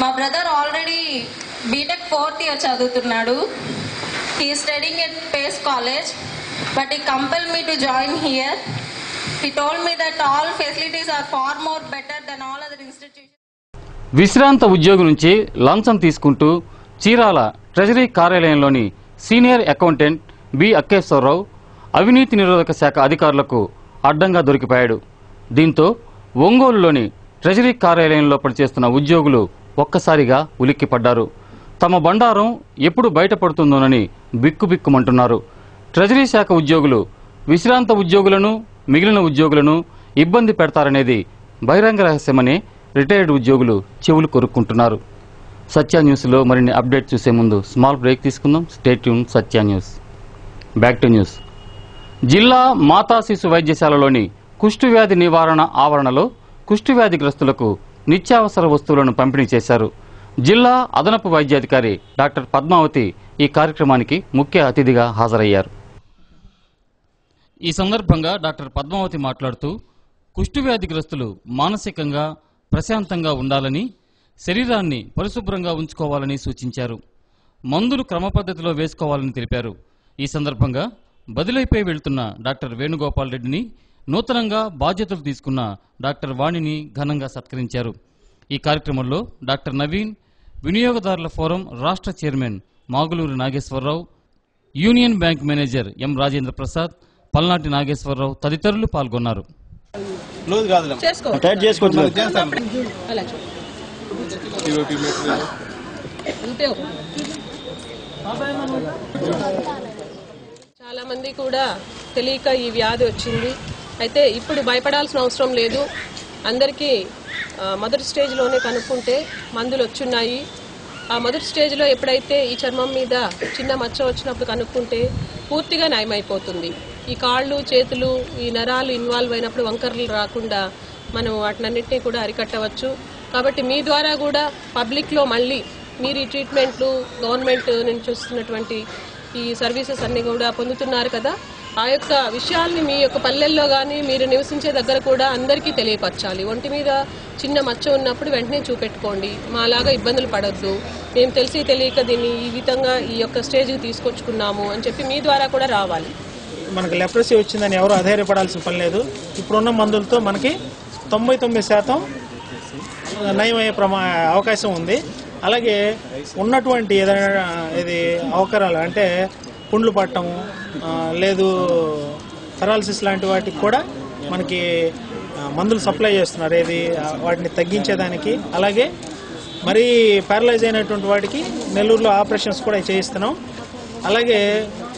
My brother already BTech 4th year chadutunnadu. He is studying at Pace College, but he compelled me to join here. He told me that all facilities are far more better than all other institutions. విశ్రాంత ఉద్యోగి నుంచి లంచం తీసుకుంటూ చీరాల ట్రెజరీ కార్యాలయంలోని సీనియర్ అకౌంటెంట్ బి అక్కేశ్వరరావు అవినీతి నిరోధక శాఖ అధికారులకు అడ్డంగా దొరికిపోయాడు. దీంతో ఒంగోలులోని ట్రెజరీ కార్యాలయంలో పనిచేస్తున్న ఉద్యోగులు ఒక్కసారిగా ఉలిక్కిపడ్డారు. తమ బండారం ఎప్పుడు బయటపడుతుందోనని బిక్కుబిక్కుమంటున్నారు. ట్రెజరీ శాఖ ఉద్యోగులు విశ్రాంత ఉద్యోగులను, మిగిలిన ఉద్యోగులను ఇబ్బంది పెడతారనేది బహిరంగ రహస్యమని రిటైర్డ్ ఉద్యోగులు చెవులు కొరుక్కుంటున్నారు. సత్య న్యూస్లో మరిన్ని అప్డేట్ చూసే ముందు స్మాల్ బ్రేక్ తీసుకుందాం. Stay tune Satya news. Back to news. జిల్లా మాతా శిశు వైద్యశాలలోని కుష్ఠవ్యాధి నివారణ ఆవరణలో కుష్ఠవ్యాధిగ్రస్తులకు నిత్యావసర వస్తువులను పంపిణీ చేశారు. జిల్లా అదనపు వైద్యాధికారి డాక్టర్ పద్మావతి ఈ కార్యక్రమానికి ముఖ్య అతిథిగా హాజరయ్యారు. ఈ సందర్భంగా డాక్టర్ పద్మావతి మాట్లాడుతూ కుష్ఠవ్యాధిగ్రస్తులు మానసికంగా ప్రశాంతంగా ఉండాలని, శరీరాన్ని పరిశుభ్రంగా ఉంచుకోవాలని సూచించారు. మందులు క్రమపద్ధతిలో వేసుకోవాలని తెలిపారు. ఈ సందర్భంగా బదిలీపై వెళ్తున్న డాక్టర్ వేణుగోపాల్ రెడ్డిని, నూతనంగా బాధ్యతలు తీసుకున్న డాక్టర్ వాణిని ఘనంగా సత్కరించారు. ఈ కార్యక్రమంలో డాక్టర్ నవీన్, వినియోగదారుల ఫోరం రాష్ట్ర chairman Maguluri Nageswararao, union bank manager M Rajendra Prasad, Palnati Nageswararao తదితరులు పాల్గొన్నారు. చాలా మంది కూడా తెలియక ఈ వ్యాధి వచ్చింది. అయితే ఇప్పుడు భయపడాల్సిన అవసరం లేదు. అందరికీ మొదటి స్టేజ్లోనే కనుక్కుంటే మందులు వచ్చున్నాయి. ఆ మొదటి స్టేజ్లో ఎప్పుడైతే ఈ చర్మం మీద చిన్న మచ్చ వచ్చినప్పుడు కనుక్కుంటే పూర్తిగా నయమైపోతుంది. ఈ కాళ్ళు, చేతులు, ఈ నరాలు ఇన్వాల్వ్ అయినప్పుడు వంకర్లు రాకుండా మనం వాటినన్నింటినీ కూడా అరికట్టవచ్చు. కాబట్టి మీ ద్వారా కూడా పబ్లిక్లో మళ్ళీ మీరు ఈ ట్రీట్మెంట్లు గవర్నమెంట్ నుంచి వస్తున్నటువంటి ఈ సర్వీసెస్ అన్ని కూడా పొందుతున్నారు కదా, ఆ యొక్క విషయాల్ని మీ యొక్క పల్లెల్లో కానీ మీరు నివసించే దగ్గర కూడా అందరికీ తెలియపరచాలి. ఒంటి మీద చిన్న మచ్చ ఉన్నప్పుడు వెంటనే చూపెట్టుకోండి, మాలాగా ఇబ్బందులు పడొద్దు, మేము తెలిసి తెలియక దీన్ని ఈ విధంగా ఈ యొక్క స్టేజ్కి తీసుకొచ్చుకున్నాము అని చెప్పి మీ ద్వారా కూడా రావాలి. మనకు లెప్రసీ వచ్చిందని ఎవరు అధైర్యపడాల్సిన పని లేదు. ఇప్పుడున్న మందులతో మనకి 99% నయమయ్యే అవకాశం ఉంది. అలాగే ఉన్నటువంటి ఏదైనా ఇది అవకరాలు అంటే పుండ్లు పట్టడము లేదు పెరాలసిస్ లాంటి వాటికి కూడా మనకి మందులు సప్లై చేస్తున్నారు, ఏది వాటిని తగ్గించేదానికి. అలాగే మరీ ప్యారలైజ్ అయినటువంటి వాటికి నెల్లూరులో ఆపరేషన్స్ కూడా చేయిస్తున్నాం. అలాగే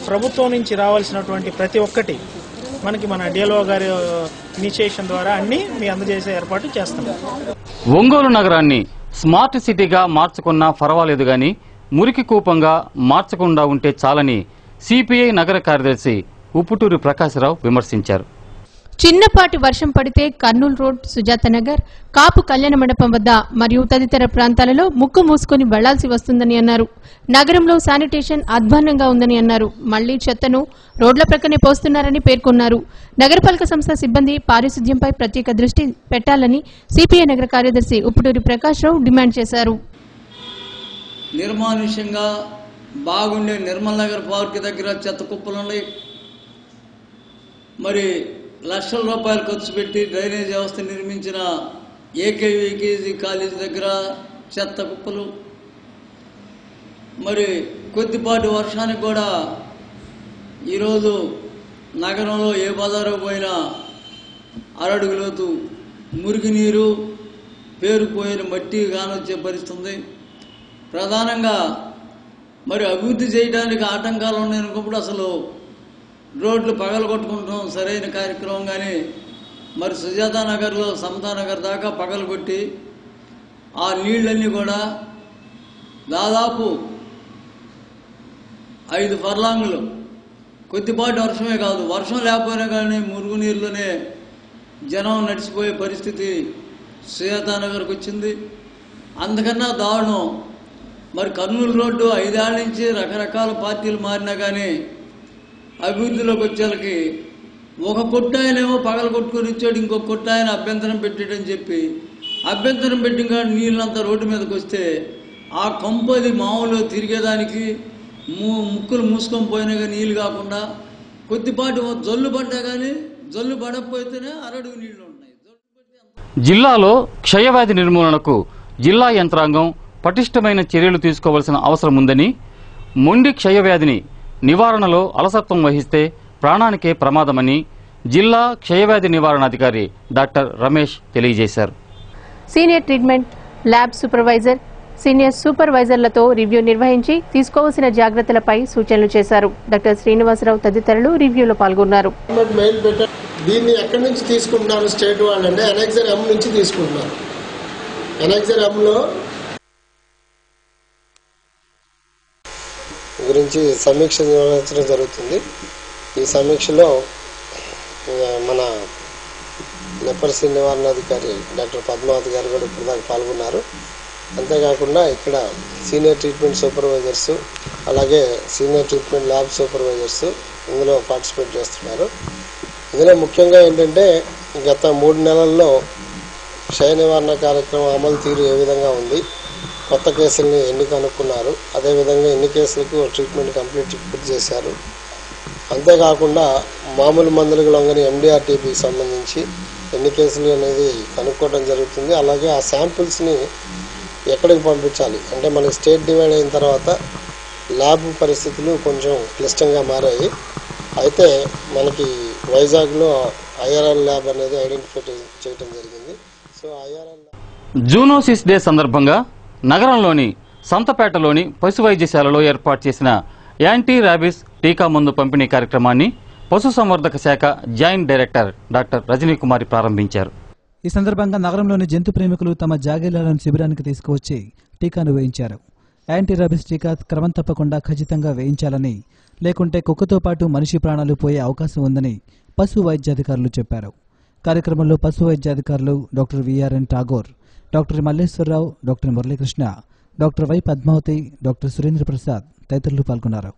ప్రభుత్వం నుంచి రావాల్సినటువంటి ప్రతి ఒక్కటి మనకి మన డిఎల్ఓ గారి ఇనిషియేషన్ ద్వారా అన్ని మీ అందజేసే ఏర్పాటు చేస్తున్నాం. ఒంగోలు నగరాన్ని స్మార్ట్ సిటీగా మార్చుకున్నా పర్వాలేదు గాని మురికి కూపంగా మార్చకుండా ఉంటే చాలని సిపిఐ నగర కార్యదర్శి ఉప్పుటూరి ప్రకాశరావు విమర్శించారు. చిన్నపాటి వర్షం పడితే కర్నూలు రోడ్, సుజాతనగర్, కాపు కళ్యాణ మండపం వద్ద మరియు తదితర ప్రాంతాలలో ముక్కు మూసుకుని వెళ్లాల్సి వస్తుందని అన్నారు. నగరంలో శానిటేషన్ అధ్వాన్నంగా ఉందని అన్నారు. మళ్లీ చెత్తను రోడ్ల ప్రక్కనే పోస్తున్నారని పేర్కొన్నారు. నగరపాలక సంస్థ సిబ్బంది పారిశుద్ధ్యంపై ప్రత్యేక దృష్టి పెట్టాలని సిపిఐ నగర కార్యదర్శి ఉప్పుటూరి ప్రకాశరావు డిమాండ్ చేశారు. నిర్మానుష్యంగా బాగుండే నిర్మల్ నగర్ పార్క్ దగ్గర చెత్త కుప్పలున్నాయి. మరి లక్షల రూపాయలు ఖర్చు పెట్టి డ్రైనేజ్ వ్యవస్థ నిర్మించిన ఏకేజీ కాలేజీ దగ్గర చెత్త కుప్పలు. మరి కొద్దిపాటి వర్షానికి కూడా ఈరోజు నగరంలో ఏ బజారు పోయినా అరడుగులోతు మురుగునీరు, పేరుపోయిన మట్టి కానొచ్చే పరిస్థితుంది. ప్రధానంగా మరి అభివృద్ధి చేయడానికి ఆటంకాలు ఉన్నాయనుకున్నప్పుడు అసలు రోడ్లు పగలగొట్టుకుంటాం సరైన కార్యక్రమం. కానీ మరి సుజాతా నగర్లో సమతానగర్ దాకా పగలగొట్టి ఆ నీళ్ళన్నీ కూడా దాదాపు 5 ఫర్లాంగులు, కొద్దిపాటి వర్షమే కాదు, వర్షం లేకపోయినా కానీ మురుగునీరులోనే జనం నడిచిపోయే పరిస్థితి సుజాతా నగర్కి వచ్చింది. అందుకన్నా దారుణం మరి కర్నూలు రోడ్డు 5 ఏళ్ల నుంచి రకరకాల పార్టీలు మారినా కానీ అభివృద్ధిలోకి వచ్చేళ్ళకి ఒక కొట్టాయనేమో పగల కొట్టుకొని ఇచ్చాడు, ఇంకొక కొట్టాయన అభ్యంతరం పెట్టాడని చెప్పి అభ్యంతరం పెట్టిన నీళ్ళంతా రోడ్డు మీదకి వస్తే ఆ కంపది మామూలు తిరిగేదానికి ముక్కులు మూసుకొని పోయినా కానీ నీళ్ళు కాకుండా కొద్దిపాటి జల్లు పడ్డా కానీ జల్లు పడకపోతేనే అరడుగు నీళ్లు ఉన్నాయి. జిల్లాలో క్షయవ్యాధి నిర్మూలనకు జిల్లా యంత్రాంగం పటిష్టమైన చర్యలు తీసుకోవాల్సిన అవసరం ఉందని, మొండి క్షయవ్యాధిని నివారణలో అలసత్వం వహిస్తే ప్రాణానికే ప్రమాదమని జిల్లా క్షయవ్యాధి నివారణ అధికారి డాక్టర్ రమేష్ తెలియజేశారు. Senior treatment lab supervisor, senior సూపర్వైజర్లతో రివ్యూ నిర్వహించి తీసుకోవాల్సిన జాగ్రత్తలపై సూచనలు చేశారు. డాక్టర్ శ్రీనివాసరావు తదితరులు రివ్యూలో పాల్గొన్నారు. దీన్ని ఎక్కడి నుంచి తీసుకుంటున్నారు స్టేట్ వాళ్ళు అంటే ఎనెక్సర్ ఎం నుంచి తీసుకుంటున్నారు. ఎనెక్సర్ ఎంలో గురించి సమీక్ష నిర్వహించడం జరుగుతుంది. ఈ సమీక్షలో మన లెపర్సీ నివారణాధికారి డాక్టర్ పద్మావతి గారు కూడా ఇప్పుడు దాకా పాల్గొన్నారు. అంతేకాకుండా ఇక్కడ సీనియర్ ట్రీట్మెంట్ సూపర్వైజర్స్, అలాగే సీనియర్ ట్రీట్మెంట్ ల్యాబ్ సూపర్వైజర్స్ ఇందులో పార్టిసిపేట్ చేస్తున్నారు. ఇందులో ముఖ్యంగా ఏంటంటే గత 3 నెలల్లో క్షయ నివారణ కార్యక్రమం అమలు తీరు ఏ విధంగా ఉంది, కొత్త కేసుల్ని ఎన్ని కనుక్కున్నారు, అదేవిధంగా ఎన్ని కేసులకు ట్రీట్మెంట్ పూర్తి చేశారు, అంతేకాకుండా మామూలు మందులకు లొంగని MDR-TBకి సంబంధించి ఎన్ని కేసులు అనేది కనుక్కోవడం జరుగుతుంది. అలాగే ఆ శాంపిల్స్ని ఎక్కడికి పంపించాలి అంటే మనకి స్టేట్ డివైడ్ అయిన తర్వాత ల్యాబ్ పరిస్థితులు కొంచెం క్లిష్టంగా మారాయి. అయితే మనకి వైజాగ్లో IRL ల్యాబ్ అనేది ఐడెంటిఫై చేయడం జరిగింది. సో IRL జూనోసిస్ డే సందర్భంగా నగరంలోని సంతపేటలోని పశు వైద్యశాలలో ఏర్పాటు చేసిన యాంటీ ర్యాబిస్ టీకా మందు పంపిణీ కార్యక్రమాన్ని పశుసంవర్ధక శాఖ జాయింట్ డైరెక్టర్ డాక్టర్ రజనీ కుమారి ప్రారంభించారు. ఈ సందర్భంగా నగరంలోని జంతు ప్రేమికులు తమ జాగీలను శిబిరానికి తీసుకువచ్చి టీకాను వేయించారు. యాంటీ ర్యాబిస్ టీకా క్రమం తప్పకుండా ఖచ్చితంగా వేయించాలని, లేకుంటే కుక్కతో పాటు మనిషి ప్రాణాలు పోయే అవకాశం ఉందని పశు వైద్యాధికారులు చెప్పారు. కార్యక్రమంలో పశు వైద్యాధికారులు doctor VRN Tagore, doctor Malleswararao, doctor Muralikrishna, doctor Y Padmavathi, doctor Surendra Prasad తదితరులు పాల్గొన్నారు.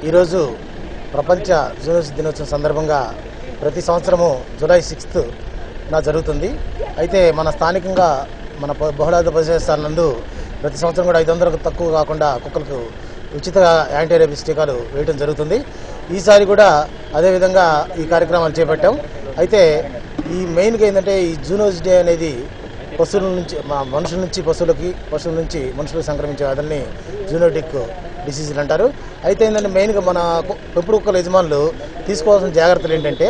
ఈరోజు ప్రపంచ జూనోసిస్ దినోత్సవం సందర్భంగా ప్రతి సంవత్సరము జూలై 6న జరుగుతుంది. అయితే మన స్థానికంగా మన బహుళార్థ పశుశాల నందు ప్రతి సంవత్సరం కూడా 500కు తక్కువ కాకుండా కుక్కలకు ఉచిత యాంటీ ర్యాబిస్ టీకాలు వేయడం జరుగుతుంది. ఈసారి కూడా అదేవిధంగా ఈ కార్యక్రమాలు చేపట్టాం. అయితే ఈ మెయిన్గా ఏంటంటే ఈ జూనోసిస్ డే అనేది పశువుల నుంచి మనుషుల నుంచి పశువులకి, పశువుల నుంచి మనుషులకు సంక్రమించే వ్యాధుల్ని జూనోటిక్ డిసీజులు అంటారు. అయితే ఏంటంటే మెయిన్గా మన పెంపుడు కుక్కల యజమానులు తీసుకోవాల్సిన జాగ్రత్తలు ఏంటంటే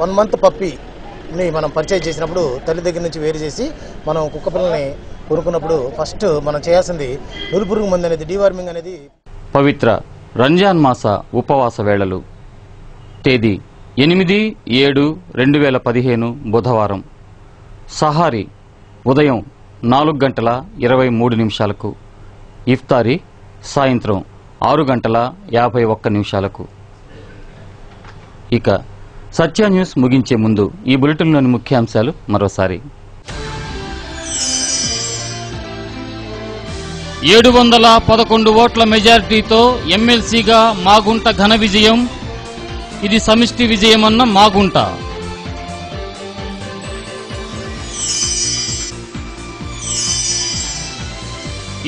1 month పప్పీని మనం పర్చేజ్ చేసినప్పుడు తల్లి దగ్గర నుంచి వేరు చేసి మనం కుక్క పిల్లల్ని కొనుక్కున్నప్పుడు ఫస్ట్ మనం చేయాల్సింది నులిపురుగు మందు అనేది డీవార్మింగ్ అనేది. పవిత్ర రంజాన్ మాస ఉపవాస వేళలు తేదీ 8/7/2015 బుధవారం. సహారీ ఉదయం 4:23 ఇఫ్తారీ సాయంత్రం 6:51. ఇక సత్య న్యూస్ ముగించే ముందు ఈ బులెటిన్లోని ముఖ్యాంశాలు మరోసారి. 711 ఓట్ల మెజారిటీతో ఎమ్మెల్సీగా మాగుంట ఘన విజయం. ఇది సమిష్టి విజయమన్న మాగుంట.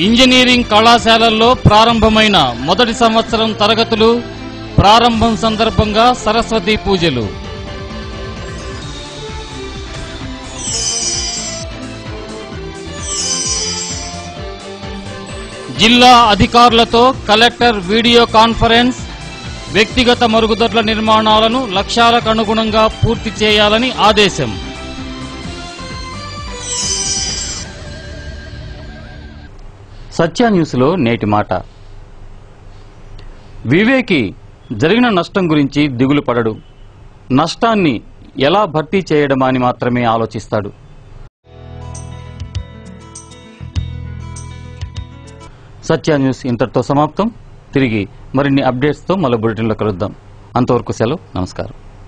ఇంజనీరింగ్ కళాశాలల్లో ప్రారంభమైన మొదటి సంవత్సరం తరగతులు. ప్రారంభం సందర్భంగా సరస్వతి పూజలు. జిల్లా అధికారులతో కలెక్టర్ వీడియో కాన్ఫరెన్స్. వ్యక్తిగత మరుగుదొడ్ల నిర్మాణాలను లక్ష్యాలకు అనుగుణంగా పూర్తి చేయాలని ఆదేశం. సత్య న్యూస్లో నేటి మాట. వివేకి జరిగిన నష్టం గురించి దిగులు పడడు. నష్టాన్ని ఎలా భర్తీ చేయడమా అని మాత్రమే ఆలోచిస్తాడు. సత్య న్యూస్ ఇంతటితో సమాప్తం. తిరిగి మరిన్ని అప్డేట్స్తో మరో బులెటిన్లో కలుద్దాం. అంతవరకు సెలవు. నమస్కారం.